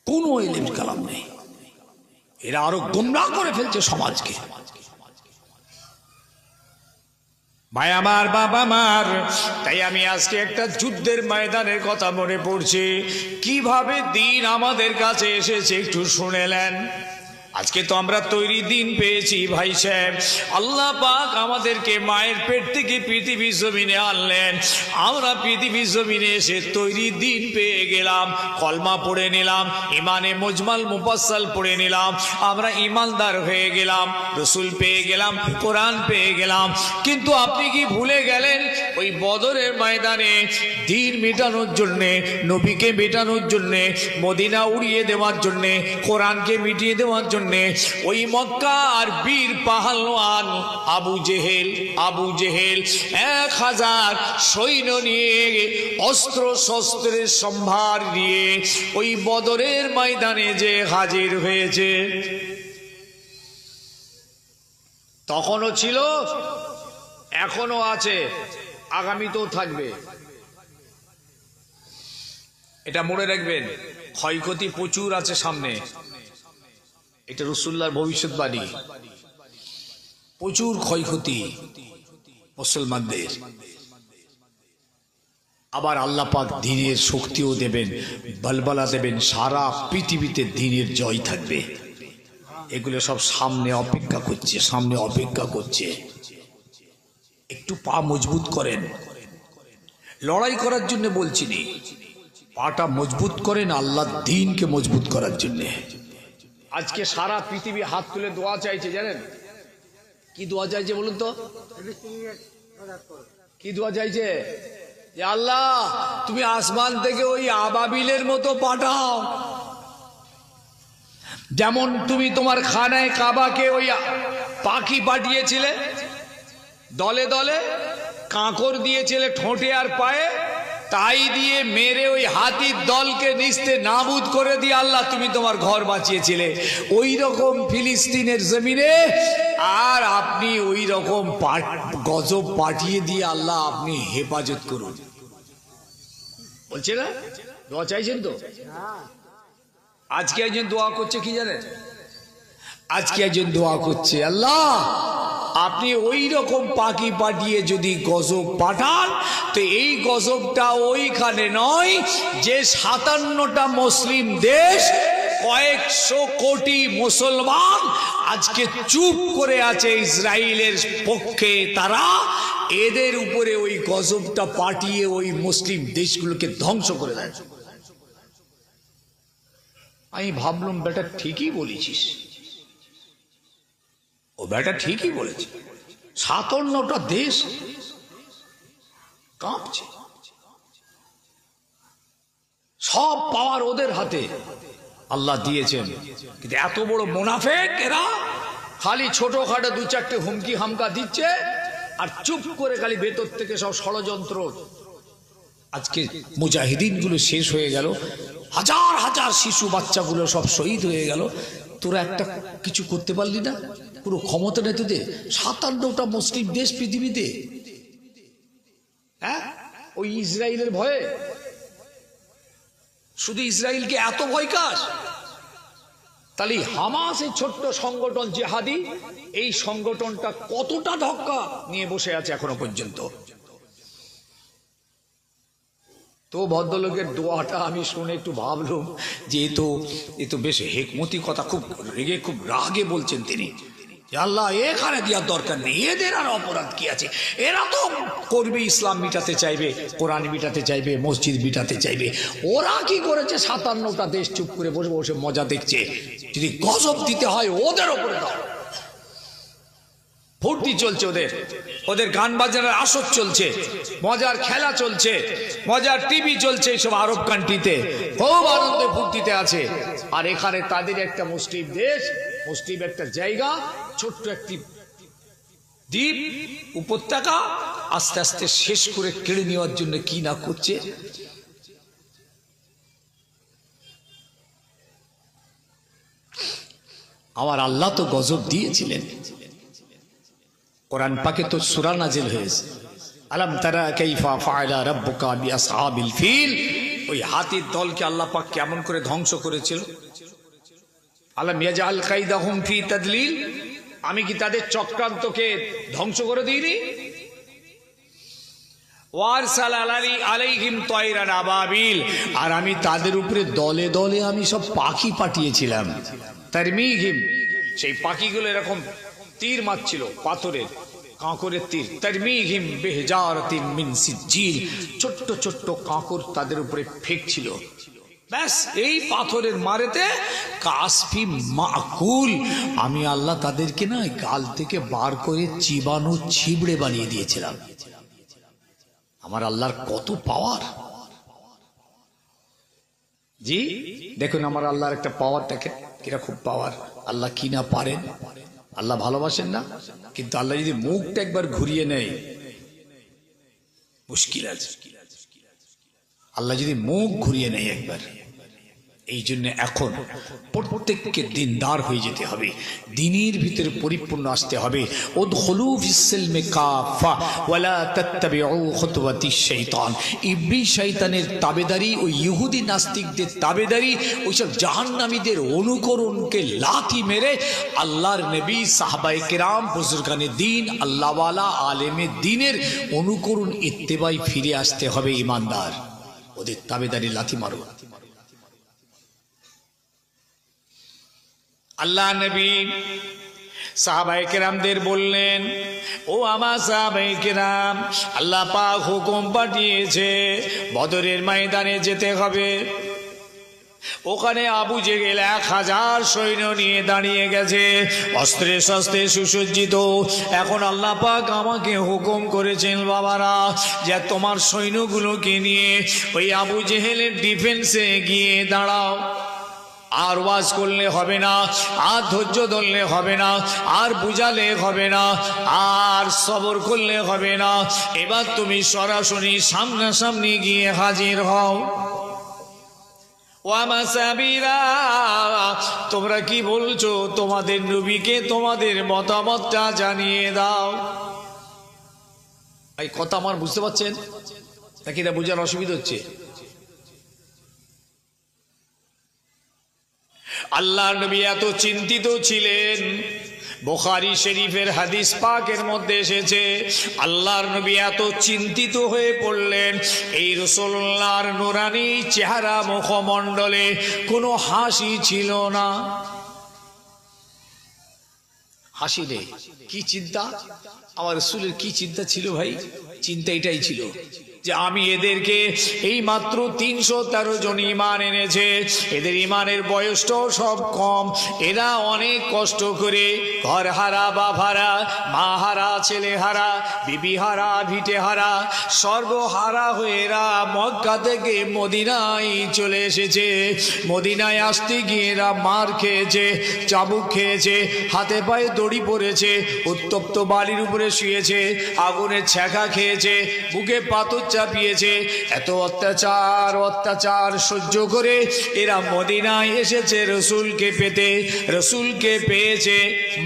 কোনো ইলম কালাম নেই। এরা আরো গোমরাহ করে ফেলছে সমাজকে। ভাই আমার, বাবা আমার, তাই আমি আজকে একটা যুদ্ধের ময়দানের কথা মনে পড়ছে। কিভাবে দিন আমাদের কাছে এসেছে একটু শুনেলেন। আজকে তো আমরা তৈরি দিন পেয়েছি ভাই সাহেব। আল্লাহ পাক আমাদেরকে মায়ের পেট থেকে পৃথিবীর জমিনে আনলেন। আমরা পৃথিবীর জমিনে এসে তৈরি দিন পেয়ে গেলাম। কলমা পড়ে নিলাম, ইমানে মুজমাল মুফাসসাল পড়ে নিলাম, আমরা ইমানদার হয়ে গেলাম, রসুল পেয়ে গেলাম, কোরআন পেয়ে গেলাম। কিন্তু আপনি কি ভুলে গেলেন ওই বদরের ময়দানে দিন মেটানোর জন্যে, নবীকে মেটানোর জন্যে, মদিনা উড়িয়ে দেওয়ার জন্যে, কোরআনকে মিটিয়ে দেওয়ার জন্য ওই মক্কার বীর পাহালওয়ান আবু জেহেল 1000 সৈন্য নিয়ে, অস্ত্র শস্ত্রের সম্ভার নিয়ে ওই বদরের ময়দানে যে হাজির হয়েছে। তখনও ছিল, এখনো আছে, আগামীতেও থাকবে। এটা মনে রাখবেন, ক্ষয়ক্ষতি প্রচুর আছে সামনে। এটা রাসূলুল্লাহর ভবিষ্যৎবাণী। প্রচুর ক্ষয়ক্ষতি মুসলমানদের। আবার আল্লাহ পাক দ্বীনের শক্তিও দেবেন, বলবলা দেবেন, সারা পৃথিবীতে দ্বীনের জয় থাকবে। এগুলো সব সামনে অপেক্ষা করছে, সামনে অপেক্ষা করছে। একটু পা মজবুত করেন। লড়াই করার জন্য বলছি নি, পাটা মজবুত করেন আল্লাহর দ্বীনকে মজবুত করার জন্য। আজকে সারা পৃথিবী হাত তুলে দোয়া চাইছে, জানেন কি দোয়া চাইছে বলুন তো? কি দোয়া চাইছে? যে আল্লাহ তুমি আসমান থেকে ওই আবাবিলের মতো পাঠাও, যেমন তুমি তোমার খানায় কাবাকে ওই পাখি পাঠিয়েছিলে, দলে দলে কাঁকড় দিয়েছিলে ঠোঁটে আর পায়ে, তাই দিয়ে মেরে ওই হাতির দলকে নিস্তে নাবুদ করে দিয়ে আল্লাহ তুমি তোমার ঘর বাঁচিয়েছিলে। ওই রকম ফিলিস্তিনের জমিনে আর আপনি ওই রকম গজব পাঠিয়ে দিয়ে আল্লাহ আপনি হেফাজত করুন। বলছে না, দোয়া চাইছেন তো? আজকে একজন দোয়া করছে, কি জানেন? আজকে একজন দোয়া করছে, আল্লাহ আপনি ওই রকম পাখি পাঠিয়ে যদি গজব পাঠান, তো এই গজবটা ওইখানে নয় যে 57টা মুসলিম দেশ, কয়েকশো কোটি মুসলমান আজকে চুপ করে আছে ইসরায়েলের পক্ষে, তারা এদের উপরে ওই গজবটা পাঠিয়ে ওই মুসলিম দেশগুলোকে ধ্বংস করে দেয়। আমি ভাবলাম বেটা ঠিকই বলেছিস, ও বেটা ঠিকই বলেছে। 57টা দেশ কাঁপছে, সব পাওয়ার ওদের হাতে আল্লাহ দিয়েছেন। কিন্তু এত বড় মুনাফিক এরা, খালি ছোটখাটো 2-4টে হুমকি হামকা দিচ্ছে আর চুপ করে খালি ভেতর থেকে সব ষড়যন্ত্র। আজকে মুজাহিদিন গুলো শেষ হয়ে গেল, হাজার হাজার শিশু বাচ্চাগুলো সব শহীদ হয়ে গেল। তোরা একটা কিছু করতে পারলি না, পুরো ক্ষমতা নেই তোদের। 57টা মুসলিম দেশ পৃথিবীতে, হ্যাঁ, ওই ইসরায়েলের ভয়ে। শুধু ইসরায়েলকে এত ভয় কাজ? তাহলে হামাস এই ছোট্ট সংগঠন জিহাদি, এই সংগঠনটা কতটা ধাক্কা নিয়ে বসে আছে এখনো পর্যন্ত। তো ভদ্রলোকের দোয়াটা আমি শুনে একটু ভাবলাম যে এ তো বেশ হেকমতি কথা, খুব রেগে খুব রাগে বলছেন তিনি। আল্লাহ এখানে দেওয়ার দরকার নেই, এদের আর অপরাধ কি আছে? এরা তো করবে, ইসলাম মিটাতে চাইবে, কোরআন মিটাতে চাইবে, মসজিদ মিটাতে চাইবে। ওরা কি করেছে? 57টা দেশ চুপ করে বসে বসে মজা দেখছে। যদি গজব দিতে হয় ওদের ওপরে দাও। ফুর্তি চলছে ওদের, ওদের গান বাজনার আসর চলছে, মজার খেলা চলছে, মজার টিভি চলছে এইসব আরব কান্ট্রিতে, খুব আনন্দে ফুর্তিতে আছে। আর এখানে তাদের একটা মুসলিম দেশ, মুসলিম একটা জায়গা, ছোট্ট একটি দ্বীপ উপত্যকা আস্তে আস্তে শেষ করে কেড়ে নেওয়ার জন্য কি না করছে। আমার আল্লাহ তো গজব দিয়েছিলেন। কোরআন পাকে তো সূরা নাজিল হয়েছে, আলাম তারা কাইফা ফাআলা রাব্বুকা বিআসহাবিল ফিল। ওই হাতির দলকে আল্লাহ পাক কেমন করে ধ্বংস করেছিল। আলাম ইয়াজআল কাইদাহুম ফি তাদলিল, আমি কি তাদের চক্রান্তকে ধ্বংস করে দিইনি? ওয়ারসালা আলাইহিম তায়রান আবাবিল, আর আমি তাদের উপরে দলে দলে আমি সব পাখি পাঠিয়েছিলাম। তারমিহিম, সেই পাখিগুলো এরকম তীর মারছিল, পাথরের কাঁকরের তীর। তারমিহিম বিহিজারাতিন মিন সিজ্জিল, ছোট্ট ছোট্ট কাঁকর তাদের উপরে ফেকছিল। ব্যাস এই পাথরের মারেতে কাসফি মাকুল, আমি আল্লাহ তাদেরকে না গাল থেকে বার করে চিবানো ছিবড়ে বানিয়ে দিয়েছিলাম। আমার আল্লাহর কত পাওয়ার! জি দেখুন আমার আল্লাহর একটা পাওয়ারটাকে কিরকম পাওয়ার। আল্লাহ কি না পারেন? আল্লাহ ভালোবাসেন না? কিন্তু আল্লাহ যদি মুখটা একবার ঘুরিয়ে নেয় মুশকিল আছে। আল্লাহ যদি মুখ ঘুরিয়ে নেয় একবার, এই জন্য এখন প্রত্যেককে দিনদার হয়ে যেতে হবে, দিনের ভিতরে পরিপূর্ণ আসতে হবে। উদখুলু ফিস-সিলমি কাফা ওয়ালা তাত্তাবিউ খুতুওয়াতিশ শাইতান। ইবলিস শয়তানের তাবেদারি, ওই ইহুদি নাস্তিকদের তাবেদারি, ওইসব জাহান্নামীদের অনুকরণকে লাথি মেরে আল্লাহর নবী, সাহাবায়ে কেরাম, বুজুর্গানে দ্বীন, আল্লাহওয়ালা আলেমে দ্বীনের অনুকরণ ইত্তেবায় ফিরে আসতে হবে। ঈমানদার, ওদের তাবেদারি লাথি মারো। আল্লাহ নবী সাহাবায়ে কেরামদের বললেন, ও আমার সাহাবায়ে কেরাম, আল্লাহ পাক হুকুম পাঠিয়েছে বদরের ময়দানে যেতে হবে। ওখানে আবু জেহেল 1000 সৈন্য নিয়ে দাঁড়িয়ে গেছে, অস্ত্রে শস্ত্রে সুসজ্জিত। এখন আল্লাহ পাক আমাকে হুকুম করেছেন বাবারা, যে তোমার সৈন্যগুলোকে নিয়ে ওই আবু জেহেলের ডিফেন্সে গিয়ে দাঁড়াও। আর ওয়াজ করলে হবে না, আর ধৈর্য ধরলে হবে না, আর বুঝালে হবে না, আর সবর করলে হবে না। এবার তুমি সরাসরি সামনাসামনি গিয়ে হাজির হও। ওয়ামাসাবিরা, তোমরা কি বলছো? তোমাদের নবীকে তোমাদের মতামতটা জানিয়ে দাও। এই কথা আমার বুঝতে পারছেন নাকি? এটা বুঝার অসুবিধা হচ্ছে? আল্লাহ নবী এত চিন্তিত ছিলেন, বুখারী শরীফের হাদিস পাকের মধ্যে এসেছে, আল্লাহর নবী এত চিন্তিত হয়ে পড়লেন, এই রাসূলুল্লাহর নূরানী চেহারা মুখমণ্ডলে কোনো হাসি ছিল না। হাসি নেই, কি চিন্তা! আমার রাসূলের কি চিন্তা ছিল ভাই? চিন্তা এটাই ছিল যে আমি এদেরকে এই মাত্র 313 জন ঈমান এনেছে, এদের ঈমানের বয়সটাও সব কম, এরা অনেক কষ্ট করে ঘর হারা, বাপ হারা, মা হারা, ছেলে হারা, বিবি হারা, ভিটে হারা, সর্বহারা হয়ে এরা মক্কা থেকে মদিনায় চলে এসেছে। মদিনায় আসতে গিয়ে এরা মার খেয়েছে, চাবুক খেয়েছে, হাতে পায়ে দড়ি পড়েছে, উত্তপ্ত বালির উপরে শুয়েছে, আগুনের ছ্যাঁকা খেয়েছে, বুকে পাথর চাপিয়েছে। এত অত্যাচার সহ্য করে এরা মদিনায় এসেছে রসুলকে পেতে। রসুলকে পেয়েছে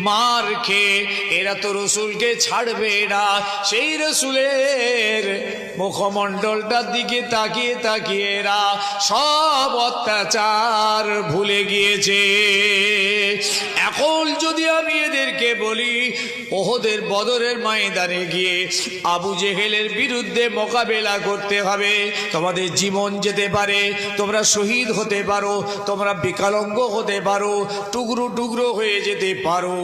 মার খেয়ে, এরা তো রসুলকে ছাড়বে না। সেই রসুলের মুখমণ্ডলটার দিকে তাকিয়ে তাকিয়ে এরা সব অত্যাচার ভুলে গিয়েছে। এখন যদি আমি এদেরকে বলি ওহদের বদরের ময়দানে গিয়ে আবু জেহেলের বিরুদ্ধে মোকাবেলা করতে হবে, তোমাদের জীবন যেতে পারে, তোমরা শহীদ হতে পারো, তোমরা বিকলাঙ্গ হতে পারো, টুকরো টুকরো হয়ে যেতে পারো,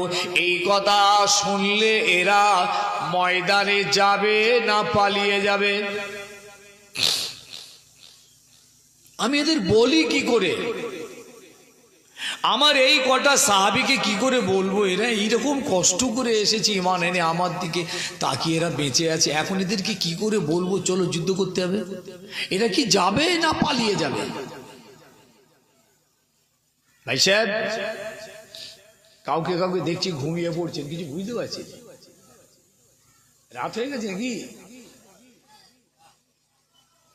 এই কথা শুনলে এরা ময়দানে যাবে না পালিয়ে যাবে? আমি এদের বলি কি করে? আমার এই কটা সাহাবীকে কি করে বলবো এরা এইরকম কষ্ট করে এসেছে ঈমান এনে, আমার দিকে তাকিয়ে এরা বেঁচে আছে, এখন এদেরকে কি করে বলবো চলো যুদ্ধ করতে হবে? এরা কি যাবে না পালিয়ে যাবে? ভাই সাহেব, কাউকে কাউকে দেখছি ঘুমিয়ে পড়ছেন, কিছু বুঝতে পারছি? রাত হয়ে গেছে নাকি?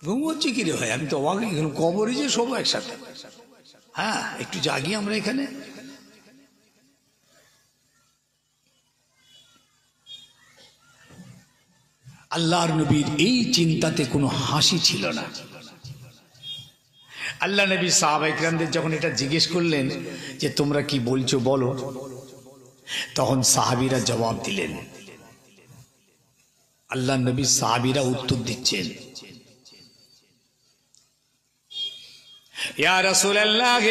ঘুম হচ্ছে কি রে ভাই? আমি তো অবাক হয়ে গেলাম, কবরে যে সব একসাথে। হ্যাঁ, একটু জাগি আমরা এখানে। আল্লাহর নবীর এই চিন্তাতে কোনো হাসি ছিল না। আল্লাহ নবী সাহাবায়ে কিরামদের যখন এটা জিজ্ঞেস করলেন যে তোমরা কি বলছো বলো, তখন সাহাবীরা জবাব দিলেন। আল্লাহ নবী সাহাবীরা উত্তর দিচ্ছেন, ইয়া রাসূলুল্লাহ,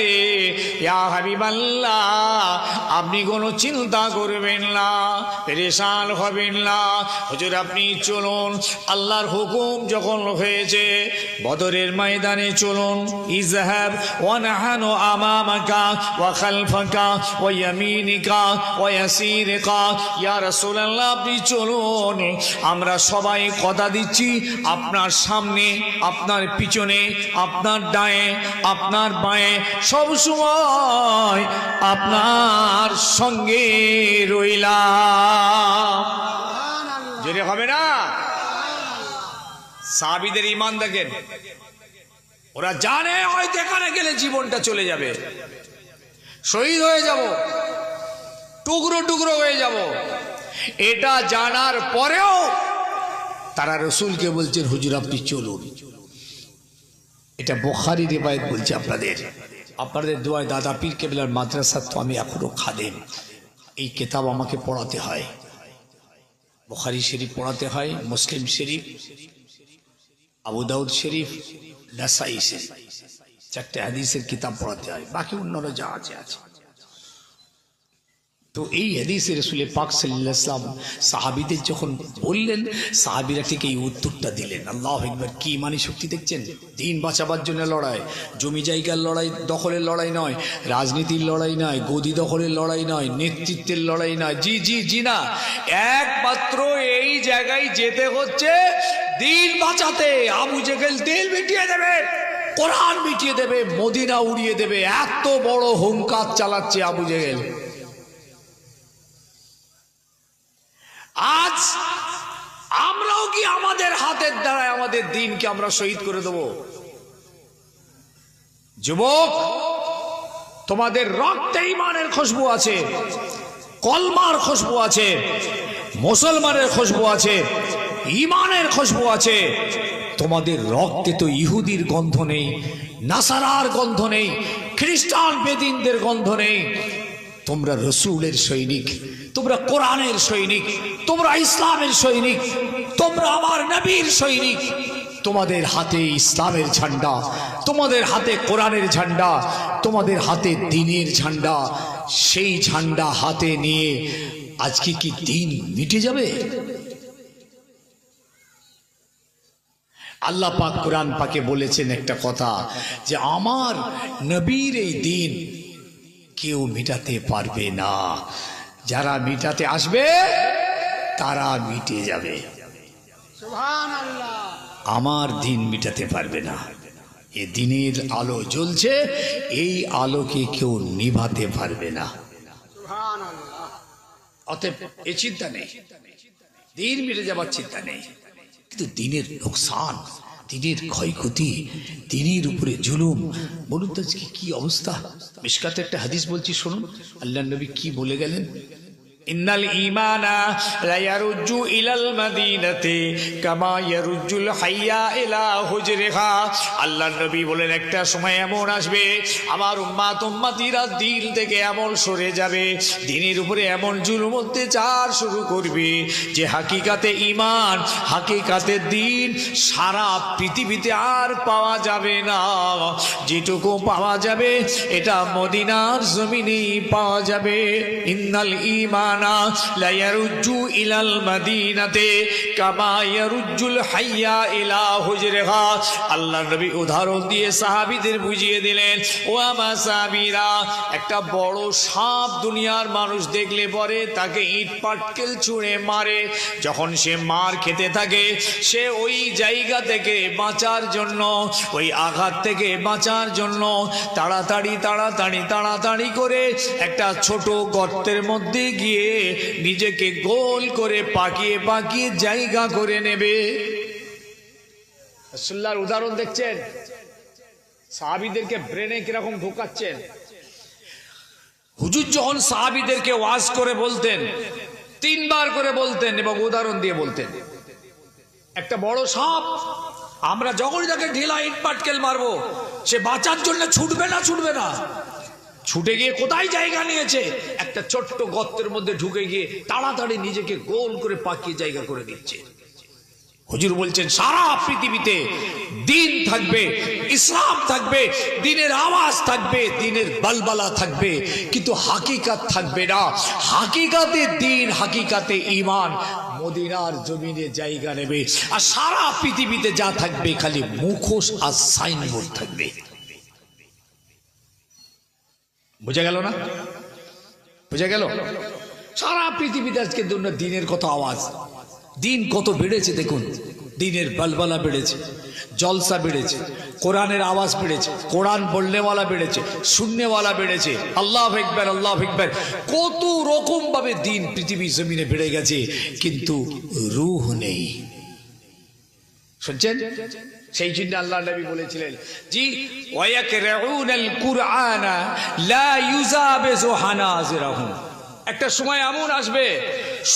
ইয়া হাবিবাল্লাহ, আপনি কোনো চিন্তা করবেন না, পেরেশান হবেন না। হুজুর আপনি চলুন, আল্লাহর হুকুম যখন হয়েছে বদরের ময়দানে চলুন। ইযহাব ওয়া নাহানু আমামাকা ওয়া খালফাকা ওয়া ইয়ামিনিকা ওয়া ইয়াসিরিকা। ইয়া রাসূলুল্লাহ আপনি চলুন, আমরা সবাই কথা দিচ্ছি আপনার সামনে, আপনার পিছনে, আপনার ডায়ে, আপনার বাঁয়ে সব সময় আপনার সঙ্গে রইলাম। জোরে হবে না? সাহাবীদের ঈমান দেখেন, ওরা জানে হয়তো এখানে গেলে জীবনটা চলে যাবে, শহীদ হয়ে যাব, টুকরো টুকরো হয়ে যাব। এটা জানার পরেও তারা রাসূলকে বলছেন হুজুর আপনি চলুন। এটা বুখারী রিওয়ায়াত বলছে আপনাদের দোয়ায় দাদা পীর কেবলার মাদ্রাসা তো আমি এখনো খাদেম, এই কিতাব আমাকে পড়াতে হয়, বুখারী শরীফ পড়াতে হয়, মুসলিম শরীফ, আবু দাউদ শরীফ, নাসাই শরীফ, 4টে হাদিসের কিতাব পড়াতে হয়, বাকি অন্যান্য যা আছে আছে। তো এই হাদিসে রাসূল পাক সাল্লাল্লাহু আলাইহি ওয়াসাল্লাম সাহাবীদের যখন বললেন, সাহাবীরা ঠিক এই উত্তরটা দিলেন। আল্লাহু আকবার! কি ইমানি শক্তি দেখছেন? দিন বাঁচাবার জন্য লড়াই, জমি জায়গার লড়াই, দখলের লড়াই নয়, রাজনীতির লড়াই নয়, গদি দখলের লড়াই নয়, নেতৃত্বের লড়াই নয়, জি না, একমাত্র এই জায়গায় যেতে হচ্ছে দিন বাঁচাতে। আবু জেহেল তেল মিটিয়ে দেবে, কোরআন মিটিয়ে দেবে, মদিনা উড়িয়ে দেবে, এত বড় হুঙ্কার চালাচ্ছে আবু জেহেল। আজ আমরাও কি আমাদের হাতের দ্বারায় আমাদের দিনকে আমরা শহীদ করে দেব? যুবক, তোমাদের রক্তে ঈমানের খুশবু আছে, কলমার খুশবু আছে, মুসলমানের খুশবু আছে, ঈমানের খুশবু আছে। তোমাদের রক্তে তো ইহুদির গন্ধ নেই, নাসারার গন্ধ নেই, খ্রিস্টান বেদিনদের গন্ধ নেই। তোমরা রসুলের সৈনিক, তোমরা কোরআনের সৈনিক, তোমরা ইসলামের সৈনিক, তোমরা আমার নবীর সৈনিক। তোমাদের হাতে ইসলামের ঝান্ডা, তোমাদের হাতে কোরআনের ঝান্ডা, তোমাদের হাতে দ্বীনের ঝান্ডা। সেই ঝান্ডা হাতে নিয়ে আজকে কি দিন মিটে যাবে? আল্লাহ পাক কোরআন পাকে বলেছেন একটা কথা, যে আমার নবীর এই দিন কেউ মিটাতে পারবে না, যারা মিটাতে আসবে তারা মিটে যাবে। সুবহানাল্লাহ! আমার দিন মিটাতে পারবে না। এ দিনের আলো জ্বলছে, এই আলোকে কেউ নিভাতে পারবে না। সুবহানাল্লাহ! অতএব এই চিন্তা নেই, দিন মিটে যাবার চিন্তা নেই, কিন্তু দিনের লোকসান, দিনের ক্ষয়ক্ষতি, দিনের উপরে জুলুম, বলুন তো আজকে কি অবস্থা। মিশকাতে একটা হাদিস বলছি শুনুন, আল্লাহর নবী কি বলে গেলেন। ইন্নাল ঈমানা লা ইয়ারুজু ইলাল মাদিনাতি কামা ইয়ারুজুল হাইয়া ইলা হুজরিহা। আল্লাহর নবী বলেন একটা সময় এমন আসবে আমার উম্মতিরা দিন থেকে এমন সরে যাবে, দিনের উপরে এমন জুলুম অত্যাচার শুরু করবে যে হাকিকাতে ঈমান, হাকিকাতে দিন সারা পৃথিবীতে আর পাওয়া যাবে না। যেটুকু পাওয়া যাবে এটা মদিনার জমিনেই পাওয়া যাবে। ইন্নাল ঈমান লা ইয়ারুজু ইলাল মাদিনাতে কামা ইয়ারুজুল হাইয়া ইলা হুজরিহা। আল্লাহর নবী উদাহরণ দিয়ে সাহাবীদের বুঝিয়ে দিলেন, ও আমার সাহাবীরা, একটা বড় সাপ দুনিয়ার মানুষ দেখলে পরে তাকে ইট পাটকেল ছুঁড়ে মারে। যখন সে মার খেতে থাকে, সে ওই জায়গা থেকে বাঁচার জন্য, ওই আঘাত থেকে বাঁচার জন্য তাড়াতাড়ি করে একটা ছোট গর্তের মধ্যে গিয়ে নিজেকে গোল করে পাকিয়ে জায়গা করে নেবে। রাসূলুল্লাহর উদাহরণ দেখছেন, সাহাবীদেরকে ব্রেনে কিরকম ঢোকাচ্ছেন। হুজুর যখন সাহাবীদেরকে ওয়াজ করে বলতেন, 3 বার করে বলতেন এবং উদাহরণ দিয়ে বলতেন। একটা বড় সাপ আমরা যখনই তাকে ঢিলা ইট পাটকেল মারবো, সে বাঁচার জন্য ছুটবে না, ছুটবে না, ছুটে গিয়ে কোথায় জায়গা নিয়েছে, একটা ছোট্ট গর্তের মধ্যে ঢুকে গিয়ে তাড়াতাড়ি নিজেকে গোল করে পাকিয়ে জায়গা করে দিচ্ছে। হুজুর বলছেন সারা পৃথিবীতে দিন থাকবে, ইসলাম থাকবে, দিনের আওয়াজ থাকবে, দিনের বলবলা থাকবে, কিন্তু হাকিকাত থাকবে না। হাকিকাতে দিন, হাকিকাতে ঈমান মদিনার জমিনে জায়গা নেবে। আর সারা পৃথিবীতে যা থাকবে খালি মুখোশ আর সাইনবোর্ড থাকবে। বুঝা গেল না? বুঝা গেল? সারা পৃথিবীতে আজকে দিনের কত আওয়াজ, দিন কত বেড়েছে দেখুন, দিনের বলবলা বেড়েছে, জলসা বেড়েছে, কোরআনের আওয়াজ বেড়েছে, কোরআন বলনেওয়ালা বেড়েছে, শুননেওয়ালা বেড়েছে, আল্লাহু আকবার আল্লাহু আকবার, কত রকম ভাবে দিন পৃথিবীর জমিনে বেড়ে গেছে, কিন্তু রূহ নেই। শুনছেন? সেই জন্য আল্লাহ নবী বলেছিলেন জি ওয়ায়াকরাউনাল কুরআনা লা ইউজাবিজু হানাজিরাহুম। একটা সময় এমন আসবে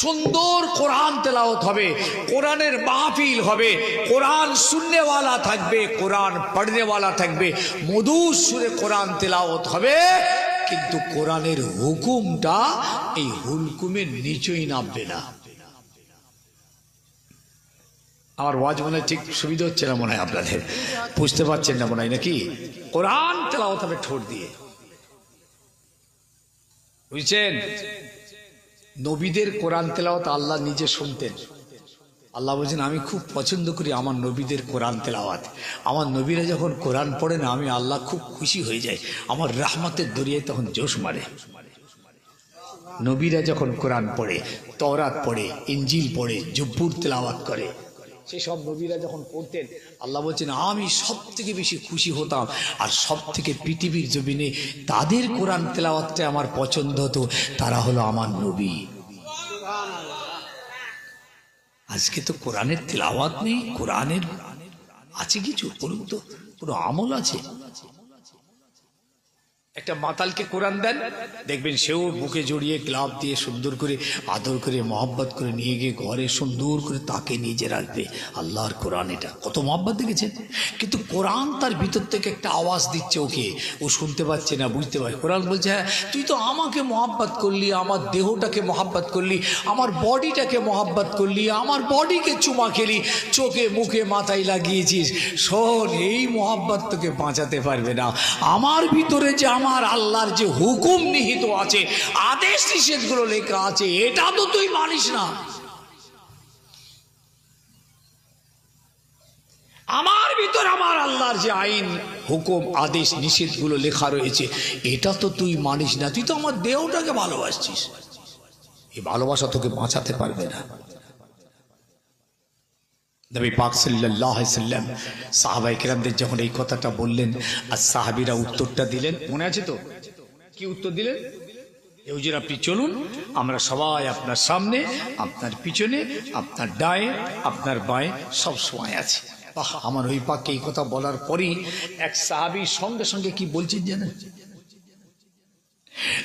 সুন্দর কোরআন তেলাওয়াত হবে, কোরআনের মাহফিল হবে, কোরআন শুননেওয়ালা থাকবে, কোরআন পড়নেওয়ালা থাকবে, মধুর সুরে কোরআন তেলাওয়াত হবে, কিন্তু কোরআনের হুকুমটা এই হুলকুমের নিচেই নামবে না। আমার ওয়াজ মনে হয় ঠিক সুবিধা হচ্ছে না, মনে হয় আপনাদের বুঝতে পারছেন না মনে হয় নাকি? কোরআন তেলাওয়াত হবে ঠোঁট দিয়ে, বুঝছেন? নবীদের কোরআন তেলাওয়াত আল্লাহ নিজে শুনতেন। আল্লাহ বলছেন আমি খুব পছন্দ করি আমার নবীদের কোরআন তেলাওয়াত। আমার নবীরা যখন কোরআন পড়ে না, আমি আল্লাহ খুব খুশি হয়ে যাই, আমার রাহমাতের দরিয়ায় তখন জোশ মারে। নবীরা যখন কোরআন পড়ে, তওরাত পড়ে, ইনজিল পড়ে, জব্বুর তেলাওয়াত করে, সেসব নবীরা যখন পড়তেন, আল্লাহ বলছেন আমি সব থেকে বেশি খুশি হতাম। আর সব থেকে পৃথিবীর জমিনে তাদের কোরআন তেলাওয়াতটা আমার পছন্দ হতো, তারা হলো আমার নবী। আজকে তো কোরআনের তেলাওয়াত নেই, কোরআনের আছে কিছু, তো কোনো আমল আছে? একটা মাতালকে কোরআন দেন, দেখবেন সেও বুকে জড়িয়ে গ্লাভ দিয়ে সুন্দর করে আদর করে মহব্বত করে নিয়ে গিয়ে ঘরে সুন্দর করে তাকে নিজে রাখবে। আল্লাহর কোরআন, এটা কত মহব্বত দেখেছেন? কিন্তু কোরআন তার ভিতর থেকে একটা আওয়াজ দিচ্ছে ওকে, ও শুনতে পাচ্ছে না, বুঝতে পারছে। কোরআন বলছে হ্যাঁ তুই তো আমাকে মহব্বত করলি, আমার দেহটাকে মহব্বত করলি, আমার বডিটাকে মহব্বত করলি, আমার বডিকে চুমা খেলি, চোখে মুখে মাথায় লাগিয়েছিস। শোন, এই মহব্বত তোকে বাঁচাতে পারবে না। আমার ভিতরে যে আমার আল্লাহর যে হুকুম নিহিত আছে, আদেশ নিষেধগুলো লেখা আছে, এটা তো তুই মানিস না। আমার ভিতর আমার আল্লাহর যে আইন, হুকুম, আদেশ নিষেধগুলো লেখা রয়েছে, এটা তো তুই মানিস না। তুই তো আমার দেহটাকে ভালোবাসছিস, এই ভালোবাসা তোকে বাঁচাতে পারবে না। নবী পাক সাল্লাল্লাহু আলাইহি সাল্লাম সাহাবায়ে কেরামদের যখন এই কথাটা বললেন, আর সাহাবীরা উত্তরটা দিলেন, মনে আছে তো কি উত্তর দিলেন? হুজুর আপনি চলুন, আমরা সবাই আপনার সামনে, আপনার পিছনে, আপনার ডায়ে, আপনার বাঁয়ে সব সময় আছে। আমার ওই পাককে এই কথা বলার পরই এক সাহাবী সঙ্গে সঙ্গে কি বলছেন জানেন?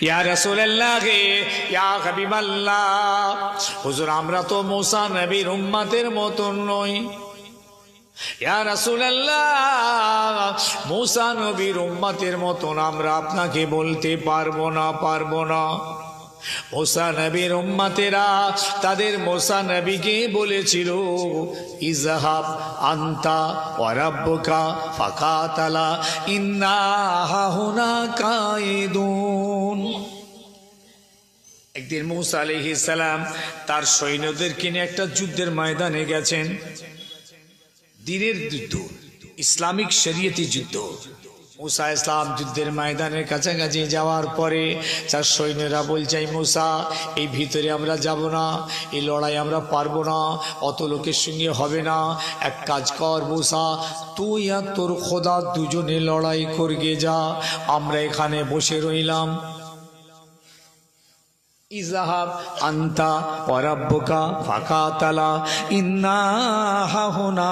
ইয়া রাসূলুল্লাহ, ইয়া হাবিবাল্লাহ, হুজুর আমরা তো মুসা নবীর উম্মতের মতন নই। ইয়া রাসূলুল্লাহ, মুসা নবীর উম্মতের মতন আমরা আপনাকে বলতে পারবো না। মুসা নবীর উম্মতেরা তাদের মুসা নবীকে বলেছিল ইযহাব আনতা ওয়া রাব্বুকা ফাকাতালা ইন্না হাহুনা কাইদুন। একদিন মুসা আলাইহিস সালাম তার সৈন্যদেরকে নিয়ে একটা যুদ্ধের ময়দানে গেছেন, দিনের যুদ্ধ, ইসলামিক শরীয়তি যুদ্ধ। মুসা ইসলাম যুদ্ধের ময়দানের কাছাকাছি যাওয়ার পরে তার সৈন্যরা বলছে মুসা এই ভিতরে আমরা যাব না, এই লড়াই আমরা পারবো না, অত লোকের সঙ্গে হবে না, এক কাজ কর মুসা, তুই আর তোর খোদা দুজনে লড়াই করগে যা, আমরা এখানে বসে রইলাম। ইযহাব আনতা ওয়া রাব্বুকা ফাকাতালা ইন্না হাহুনা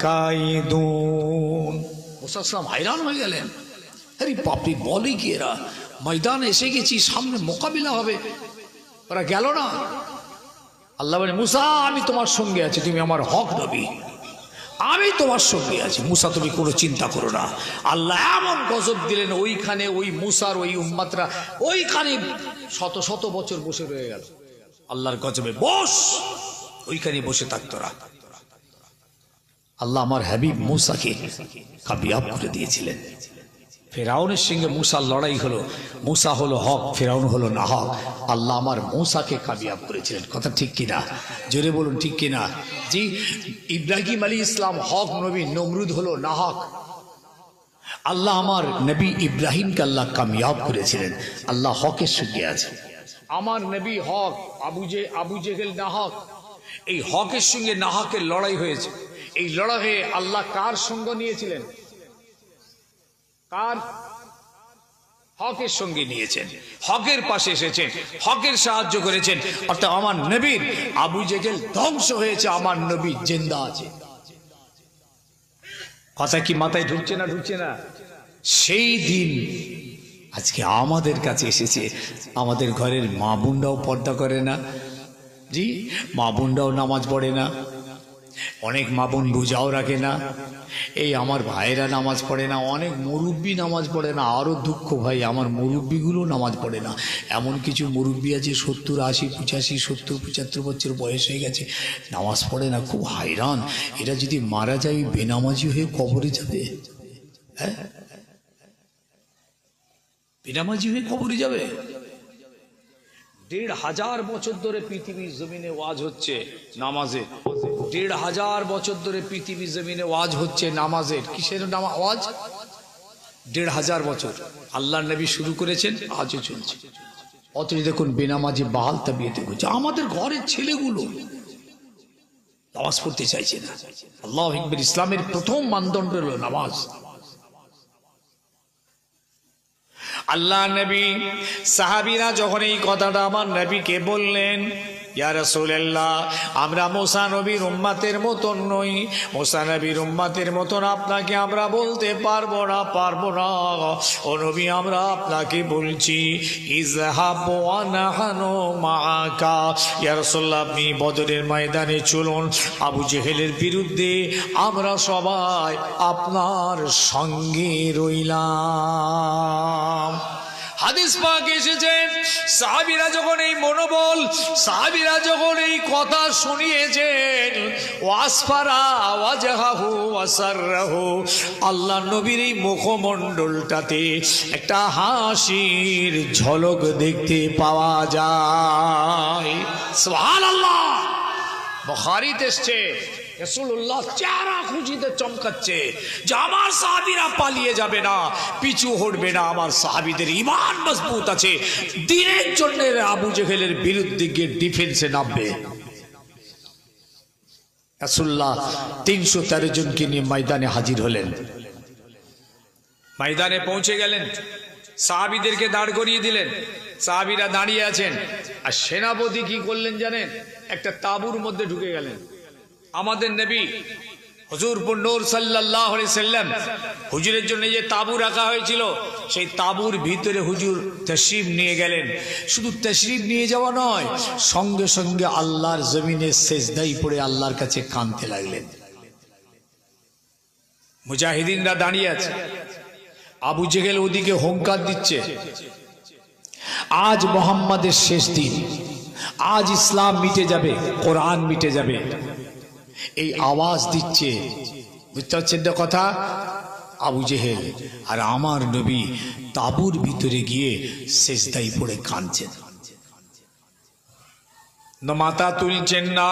কাইদুন। মুসা সালাম হায়রান হয়ে গেলেন, আরে বাপরে বলে কি এরা, ময়দানে এসে গেছি, সামনে মোকাবিলা হবে, ওরা গেল না। আল্লাহ বলে মুসা আমি তোমার সঙ্গে আছি, তুমি আমার হক নবী, আমি তোমার সঙ্গে আছি, মুসা তুমি কোনো চিন্তা করো না। আল্লাহ এমন গজব দিলেন, ওইখানে ওই মুসার ওই উম্মাতরা ওইখানে শত শত বছর বসে রয়ে গেল আল্লাহর গজবে। বস, ওইখানে বসে থাকতো না। আল্লাহ আমার হাবিব মুসাকে কামিয়াব করে দিয়েছিলেন। ফেরাউনের সঙ্গে মুসার লড়াই হলো, মুসা হলো হক, ফেরাউন হলো না হক। আল্লাহ আমার মুসাকে কামিয়াব করেছিলেন। কথা ঠিক কিনা? জোরে বলুন ঠিক কিনা? জি, ইব্রাহিম আলাইহিস সালাম হক নবী, নমরুদ হলো না হক। আল্লাহ আমার নবী ইব্রাহিমকে আল্লাহ কামিয়াব করেছিলেন। আল্লাহ হকের সঙ্গে আছে। আমার নবী হক, আবু জেহেল না হক। এই হকের সঙ্গে না হকের লড়াই হয়েছে। এই লড়াইয়ে আল্লাহ কার সঙ্গ নিয়েছিলেন? কার? হকের সঙ্গে নিয়েছেন, হকের পাশে এসেছেন, হকের সাহায্য করেছেন। অর্থাৎ আমার নবীর আবু জেহেল ধ্বংস হয়েছে, আমার নবী জিন্দা আছে। কথা কি মাথায় ঢুকছে না? ঢুকছে না? সেই দিন আজকে আমাদের কাছে এসেছে। আমাদের ঘরের মা বোনরাও পর্দা করে না। জি, মা বোনরাও নামাজ পড়ে না। অনেক মা বোন রোজাও রাখে না। এই আমার ভাইয়েরা নামাজ পড়ে না। অনেক মুরব্বী নামাজ পড়ে না। আরও দুঃখ ভাই, আমার মুরব্বীগুলো নামাজ পড়ে না। এমন কিছু মুরব্বী আছে 70, 80, 85, 70, 75 বছর বয়স হয়ে গেছে, নামাজ পড়ে না। খুব হায়রান, এরা যদি মারা যায় বেনামাজি হয়ে কবরে যাবে। হ্যাঁ, বেনামাজি হয়ে কবরে যাবে। 1500 বছর ধরে পৃথিবীর জমিনে ওয়াজ হচ্ছে নামাজের। 1500 বছর ধরে পৃথিবীর জমিনে ওয়াজ হচ্ছে নামাজের। কিসের ওয়াজ? 1500 বছর আল্লাহর নবী শুরু করেছেন, আজও চলছে। অথচ দেখুন বেনামাজি বাহাল তাবিয়তে ঘুরছে। আমাদের ঘরের ছেলেগুলো নামাজ পড়তে চাইছে না। আল্লাহু আকবার। ইসলামের প্রথম মানদণ্ড হলো নামাজ। আল্লাহ নবী সাহাবীরা যখন এই কথাটা আমার নবীকে বললেন, ইয়া রাসূলুল্লাহ, আমরা মুসা নবীর উম্মতের মতন নই, মুসা নবীর উম্মতের মতন আপনাকে আমরা বলতে পারবো না। ও নবী, আমরা আপনাকে বলছি ইযহাবু ওয়া নাহনু মাআকা। ইয়া রাসূলুল্লাহ, আপনি বদরের ময়দানে চলুন, আবু জেহেলের বিরুদ্ধে আমরা সবাই আপনার সঙ্গে রইলাম। হাদিস পাক এসেছে, সাহাবীরা যখন এই মনোবল, সাহাবীরা যখন এই কথা শুনিয়েছেন, ওয়াসফারা ওয়াজহাহু ওয়াসাররাহু, আল্লাহ নবীর এই মুখমণ্ডলটাতে একটা হাসির ঝলক দেখতে পাওয়া যায়। সুবহানাল্লাহ। বুখারীতে এসেছে, রাসূলুল্লাহ চেহারা খুশিতে চমকাচ্ছে যে আমার সাহাবীরা পালিয়ে যাবে না, পিছু হটবে না। আমার সাহাবীদের ঈমান মজবুত আছে। দিনের জন্য আবু জেহেলের বিরুদ্ধে গিয়ে ডিফেন্সে নামবে। রাসূলুল্লাহ 313 জনকে নিয়ে ময়দানে হাজির হলেন। ময়দানে পৌঁছে গেলেন, সাহাবীদেরকে দাঁড় করিয়ে দিলেন। সাহাবীরা দাঁড়িয়ে আছেন, আর সেনাপতি কি করলেন জানেন? একটা তাঁবুর মধ্যে ঢুকে গেলেন। আমাদের নবী হুজুর নূর সাল্লাল্লাহু আলাইহি সাল্লাম, হুজুরের জন্য যে তাঁবু রাখা হয়েছিল, সেই তাঁবুর ভিতরে হুজুর তাশরীফ নিয়ে গেলেন। শুধু তাশরীফ নিয়ে যাওয়া নয়, সঙ্গে সঙ্গে আল্লাহর জমিনে সেজদায় পড়ে আল্লাহর কাছে কাঁদতে লাগলেন। মুজাহিদিনরা দাঁড়িয়ে আছে, আবু জেহেল ওদিকে হুঙ্কার দিচ্ছে, আজ মুহাম্মাদের শেষ দিন, আজ ইসলাম মিটে যাবে, কোরআন মিটে যাবে, এই আওয়াজ দিচ্ছে। বুঝতে পারছেন না কথা? আবু জেহেল আর আমার নবী তাঁবুর ভিতরে গিয়ে সেজদায় পড়ে কাঁদছেন, মাথা তুলছেন না।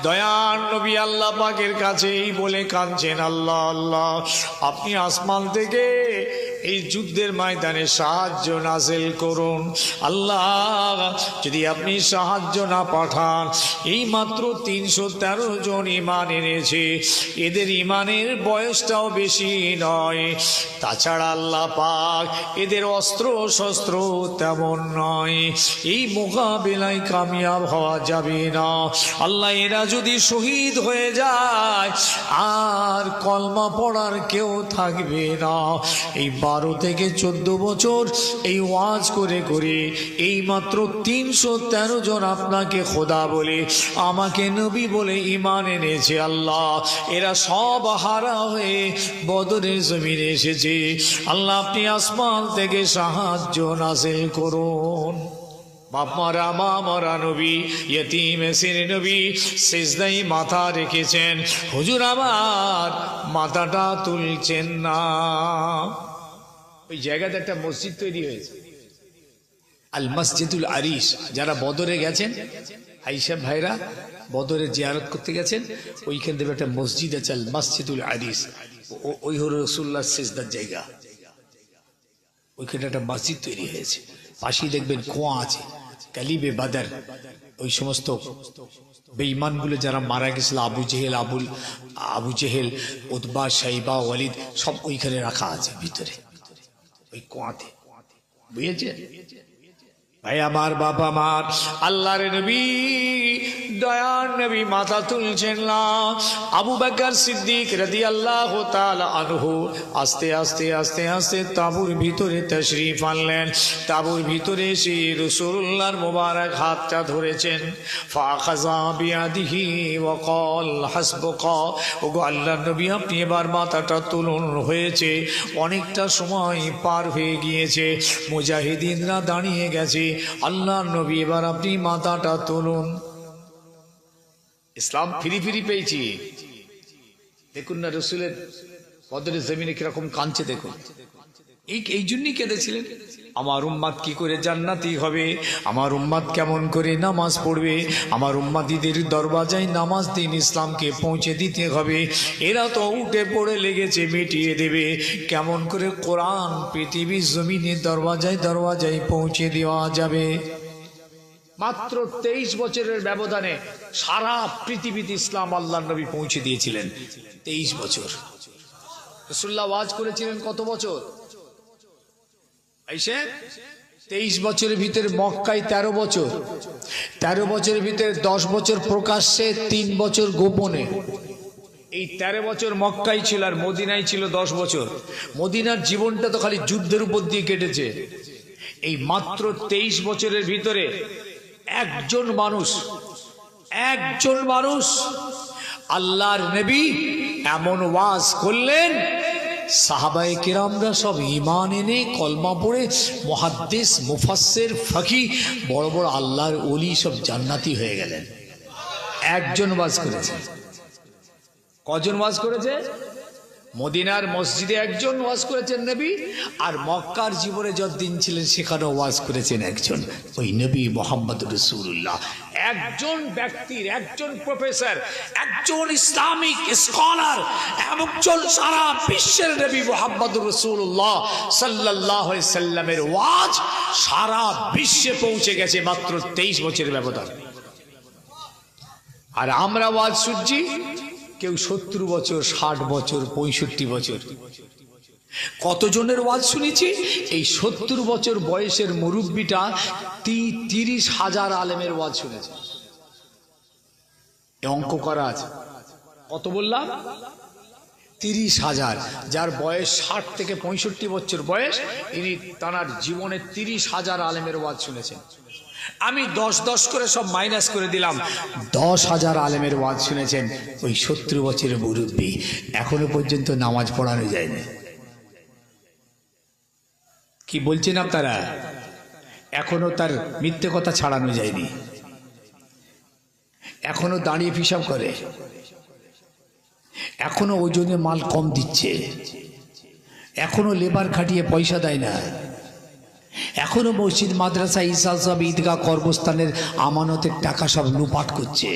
দয়ার নবী আল্লাহ পাকের কাছেই বলে কাঁদছেন, আল্লাহ আল্লাহ, আপনি আসমান থেকে এই যুদ্ধের ময়দানে সাহায্য নাযিল করুন। আল্লাহ, যদি আপনি সাহায্য না পাঠান, এই মাত্র 313 জন ঈমান এনেছে, এদের ঈমানের বয়সটাও বেশি নয়। তাছাড়া আল্লাহ পাক এদের অস্ত্র শস্ত্র তেমন নয়, এই মোকাবিলায় কামিয়াব হওয়া যাবে না। আল্লাহ, এরা যদি শহীদ হয়ে যায় আর কলমা পড়ার কেউ থাকবে না। এই 12 থেকে 14 বছর এই ওয়াজ করে করে এই মাত্র 313 জন আপনাকে খোদা বলে আমাকে নবী বলে ঈমান এনেছে। আল্লাহ এরা সব হারা হয়ে বদরের জমিনে এসেছে। আল্লাহ আপনি আসমান থেকে সাহায্য নাযিল করুন। বাপ মারা মা মারা নবী, ইয়তীম এসির নবী সিজদায় মাথা রেখেছেন। হুজুর আমার মাথাটা তুলছেন না। ওই জায়গাতে একটা মসজিদ তৈরি হয়েছে, আল মসজিদুল আরিশ। যারা বদরে গেছেন আইসাব ভাইরা বদরে জিয়ারত করতে গেছেন, ওইখান থেকে একটা মসজিদ আছে আল মসজিদুল আরিশ। ওই হল রাসূলুল্লাহ সিজদার জায়গা। ওইখানে একটা মসজিদ তৈরি হয়েছে। পাশেই দেখবেন কুয়া আছে, কালিবে বাদর। ওই সমস্ত বেঈমানগুলো যারা মারা গেছিল, আবু জেহেল, উতবা, শাইবা, ওয়ালিদ, সব ওইখানে রাখা আছে ভিতরে ওই কুয়াতে। বুঝেছেন ভাই আমার, বাবা আমার, আল্লাহর নবী দয়ার নবী মাথা তুলছেন না। আবু বকর সিদ্দিক রাদিয়াল্লাহু তাআলা আনহু আস্তে আস্তে আস্তে আস্তে তাঁবুর ভিতরে তাশরীফ আনলেন। তাঁবুর ভিতরে এসে রাসূলুল্লাহর মোবারক হাতটা ধরেছেন। ফাখাযা বিয়াদিহি ওয়া ক্বাল হাসবুকা, ওগো আল্লাহর নবী আপনি এবার মাথাটা তুলুন, হয়েছে অনেকটা সময় পার হয়ে গিয়েছে, মুজাহিদিনরা দাঁড়িয়ে গেছে, আল্লাহর নবী এবার আপনি মাথাটা তুলুন। ইসলাম ফিরি ফিরি পেয়েছি। দেখুন না রসুলের বদরের জমিনে কিরকম কাঁদছে, দেখুন। এই জন্যই কেঁদেছিলেন, আমার উম্মাত কি করে জান্নাতি হবে, আমার উম্মাত কেমন করে নামাজ পড়বে, আমার উম্মাতিদের দরওয়াজায় নামাজ দিন ইসলামকে পৌঁছে দিতে হবে। এরা তো উঠে পড়ে লেগেছে মিটিয়ে দেবে, কেমন করে কোরআন পৃথিবীর জমিনের দরওয়াজায় দরওয়াজায় পৌঁছে দেওয়া যাবে। মাত্র 23 বছরের ব্যবধানে সারা পৃথিবীতে ইসলাম আল্লাহর নবী পৌঁছে দিয়েছিলেন। 23 বছর রাসূলুল্লাহ ওয়াজ করেছিলেন কত বছর? 23 বছরের ভিতরে মক্কায় 13 বছর, 13 বছরের ভিতরে 10 বছর প্রকাশ্যে, 3 বছর গোপনে। এই 13 বছর মক্কায় ছিল আর মদিনায় ছিল 10 বছর। মদিনার জীবনটা তো খালি যুদ্ধের উপর দিয়ে কেটেছে। এই মাত্র 23 বছরের ভিতরে একজন মানুষ আল্লাহর নবী এমন ওয়াজ করলেন, সাহাবায়ে কেরামরা সব ঈমান এনে কলমা পড়ে মুহাদ্দিস, মুফাসসির, ফকি, বড় বড় আল্লাহর ওলি সব জান্নাতি হয়ে গেলেন। একজন ওয়াজ করেছে। কজন ওয়াজ করেছে? মদিনার মসজিদে একজন ওয়াজ করেছেন নবী, আর মক্কার জীবনে যতদিন ছিলেন সেখানেও ওয়াজ করেছেন একজন, ওই নবী মুহাম্মদ রাসূলুল্লাহ। একজন ব্যক্তির, একজন প্রফেসর, একজন ইসলামিক স্কলার, একজন সারা বিশ্বের নবী মুহাম্মদ রাসূলুল্লাহ সাল্লাল্লাহু আলাইহি সাল্লামের ওয়াজ সারা বিশ্বে পৌঁছে গেছে মাত্র 23 বছরের ব্যবধান। আর আমরা ওয়াজ শুনছি কেউ 70 বছর, 60 বছর, 65 বছর। কতজনের ওয়াজ শুনেছি? এই 70 বছর বয়সের মুরব্বীটা 30,000 আলেমের ওয়াজ শুনেছে। অঙ্ক করা আছে। কত বললাম? 30,000। যার বয়স 60 থেকে 65 বছর বয়স, ইনি তার জীবনে 30,000 আলেমের ওয়াজ শুনেছেন। আমি 10 করে সব মাইনাস করে দিলাম, 10,000 আলেমের ওয়াজ শুনেছেন ওই 70 বছরের মুরব্বী। এখনো পর্যন্ত নামাজ পড়ানো যায়নি। কি বলছেন আপনারা? এখনো তার মিথ্যে কথা ছাড়ানো যায়নি, এখনো দাঁড়িয়ে পিশাব করে, এখনো ওজনে মাল কম দিচ্ছে, এখনো লেবার খাটিয়ে পয়সা দেয় না, এখনো মসজিদ, মাদ্রাসা, ইসাল সব, ঈদগাহ, কর্মস্থানের আমানতের টাকা সব লুপাট করছে।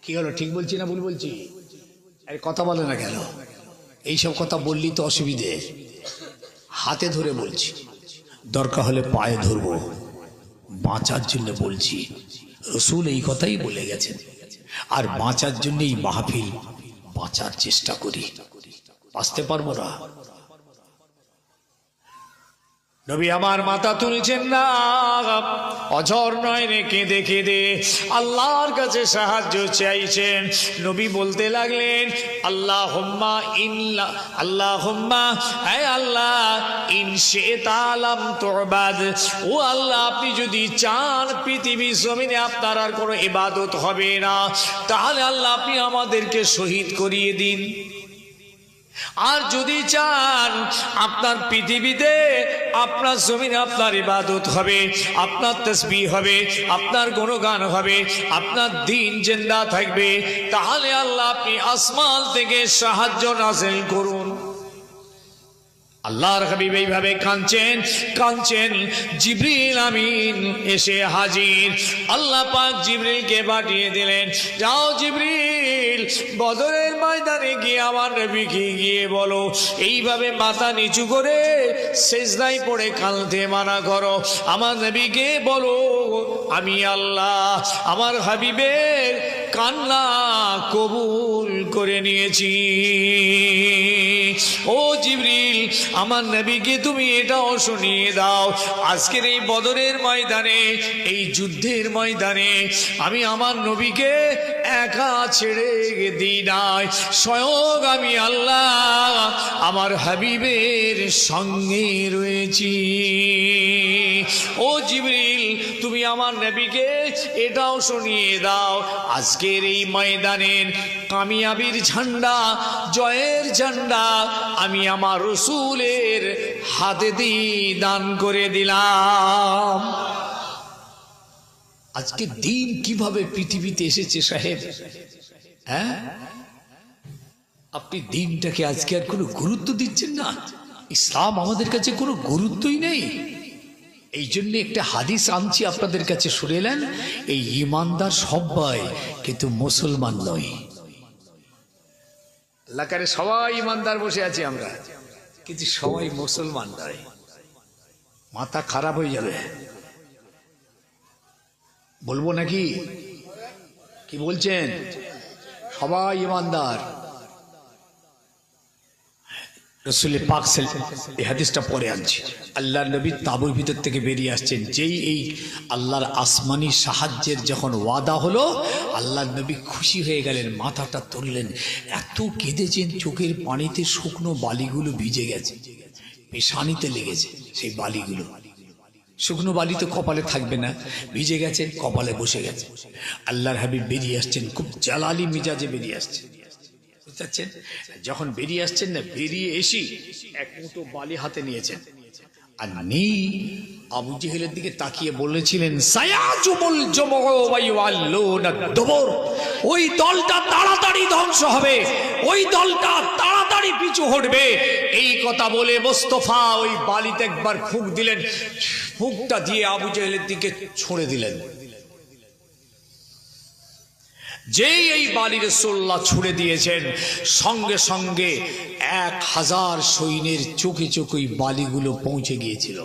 কি হলো, ঠিক বলছি না ভুল বলছি? আরে কথা বলে না কেন? এইসব কথা বললি তো অসুবিধে। হাতে ধরে বলছি, দরকার হলে পায়ে ধরবো, বাঁচার জন্য বলছি। রসুল এই কথাই বলে গেছেন, আর বাঁচার জন্য এই মাহফিল, বাঁচার চেষ্টা করি। বাঁচতে পারবো না, নবী আমার মাথা তুলছেন না, অঝর নয় রে, কেঁদে কেঁদে আল্লাহর কাছে সাহায্য চাইছেন। নবী বলতে লাগলেন, আল্লাহুম্মা ইন্না আল্লাহুম্মা, হে আল্লাহ, ইন শি'তা লাম তু'বাদ, ও আল্লাহ, আপনি যদি চান পৃথিবীর জমিনে আপনার আর কোনো ইবাদত হবে না, তাহলে আল্লাহ আপনি আমাদেরকে শহীদ করিয়ে দিন। আর যদি চান আপনার পৃথিবীতে, আপনার জমিনে আপনার ইবাদত হবে, আপনার তাসবিহ হবে, আপনার গুণগান হবে, আপনার দিন জিন্দা থাকবে, তাহলে আল্লাহ আপনি আসমান থেকে সাহায্য নাযিল করুন। আল্লাহর হাবিব এইভাবে কাঁদছেন। জিবরিল আমিন এসে হাজির। আল্লাহ পাক জিবরিলকে পাঠিয়ে দিলেন, যাও জিবরিল, বদরের ময়দানে গিয়ে আমার নবীকে গিয়ে বলো, এইভাবে মাথা নিচু করে সিজদায় পড়ে কাঁদতে মানা করো। আমার নবীকে বলো, আমি আল্লাহ আমার হাবিবের কান্না কবুল করে নিয়েছি। ও জিবরিল, আমার নবীকে তুমি এটাও শুনিয়ে দাও, আজকের এই বদরের ময়দানে, এই যুদ্ধের ময়দানে আমি আমার নবীকে একা ছেড়ে দিই নাই, স্বয়ং আমি আল্লাহ আমার হাবিবের সঙ্গে রয়েছি। ও জিবরিল, তুমি আমার নবীকে এটাও শুনিয়ে দাও, আজকের এই ময়দানের কামিয়াবির ঝান্ডা, জয়ের ঝান্ডা আমি আমার রাসূলের হাতে দিয়ে দান করে দিলাম। আজকে দিন কিভাবে পৃথিবীতে এসেছে সাহেব, হ্যাঁ? আপনি দিনটাকে আজকে আর কোনো গুরুত্ব দিচ্ছেন না। ইসলাম আমাদের কাছে কোনো গুরুত্বই নেই। এই জন্য একটা হাদিস আনছি আপনাদের কাছে, শুনেলেন? এই ইমানদার সবাই, কিন্তু মুসলমান নয়। এলাকার সবাই ইমানদার বসে আছি আমরা, কিন্তু সবাই মুসলমান নয়। মাথা খারাপ হয়ে যাবে। বলবো নাকি? কি বলছেন? সবাই ইমানদার। রাসূল পাক এই হাদিসটা পরে আনছি। আল্লাহর নবী তাঁবুর ভিতর থেকে বেরিয়ে আসছেন, যেই এই আল্লাহর আসমানি সাহায্যের যখন ওয়াদা হলো, আল্লাহর নবী খুশি হয়ে গেলেন, মাথাটা তুললেন, এত কেঁদেছেন, চোখের পানিতে শুকনো বালিগুলো ভিজে গেছে, পেশানিতে লেগেছে সেই বালিগুলো। শুকনো বালি তো কপালে থাকবে না, ভিজে গেছে, কপালে বসে গেছে। আল্লাহর হাবিব বেরিয়ে আসছেন, খুব জালালি মিজাজে বেরিয়ে আসছেন। বুঝতে, যখন বেরিয়ে আসছেন না, বেরিয়ে এসে এক মুঠো বালি হাতে নিয়েছেন, আর নেই আবু জেহেলের দিকে তাকিয়ে বলেছিলেন, সায়াজুমুল জামউ ওয়া ইউআল্লুনা দুবুর, ওই দলটা তাড়াতাড়ি ধ্বংস হবে, ওই দলটা তাড়াতাড়ি পিছু হটবে। এই কথা বলে মোস্তফা ওই বালিতে একবার ফুঁক দিলেন, ফুঁকটা দিয়ে আবু জেহেলের দিকে ছুঁড়ে দিলেন। যেই এই বালি রাসূলুল্লাহ ছুড়ে দিয়েছেন, সঙ্গে সঙ্গে 1000 সৈন্যের চোখে চোখে বালিগুলো পৌঁছে গিয়েছিল।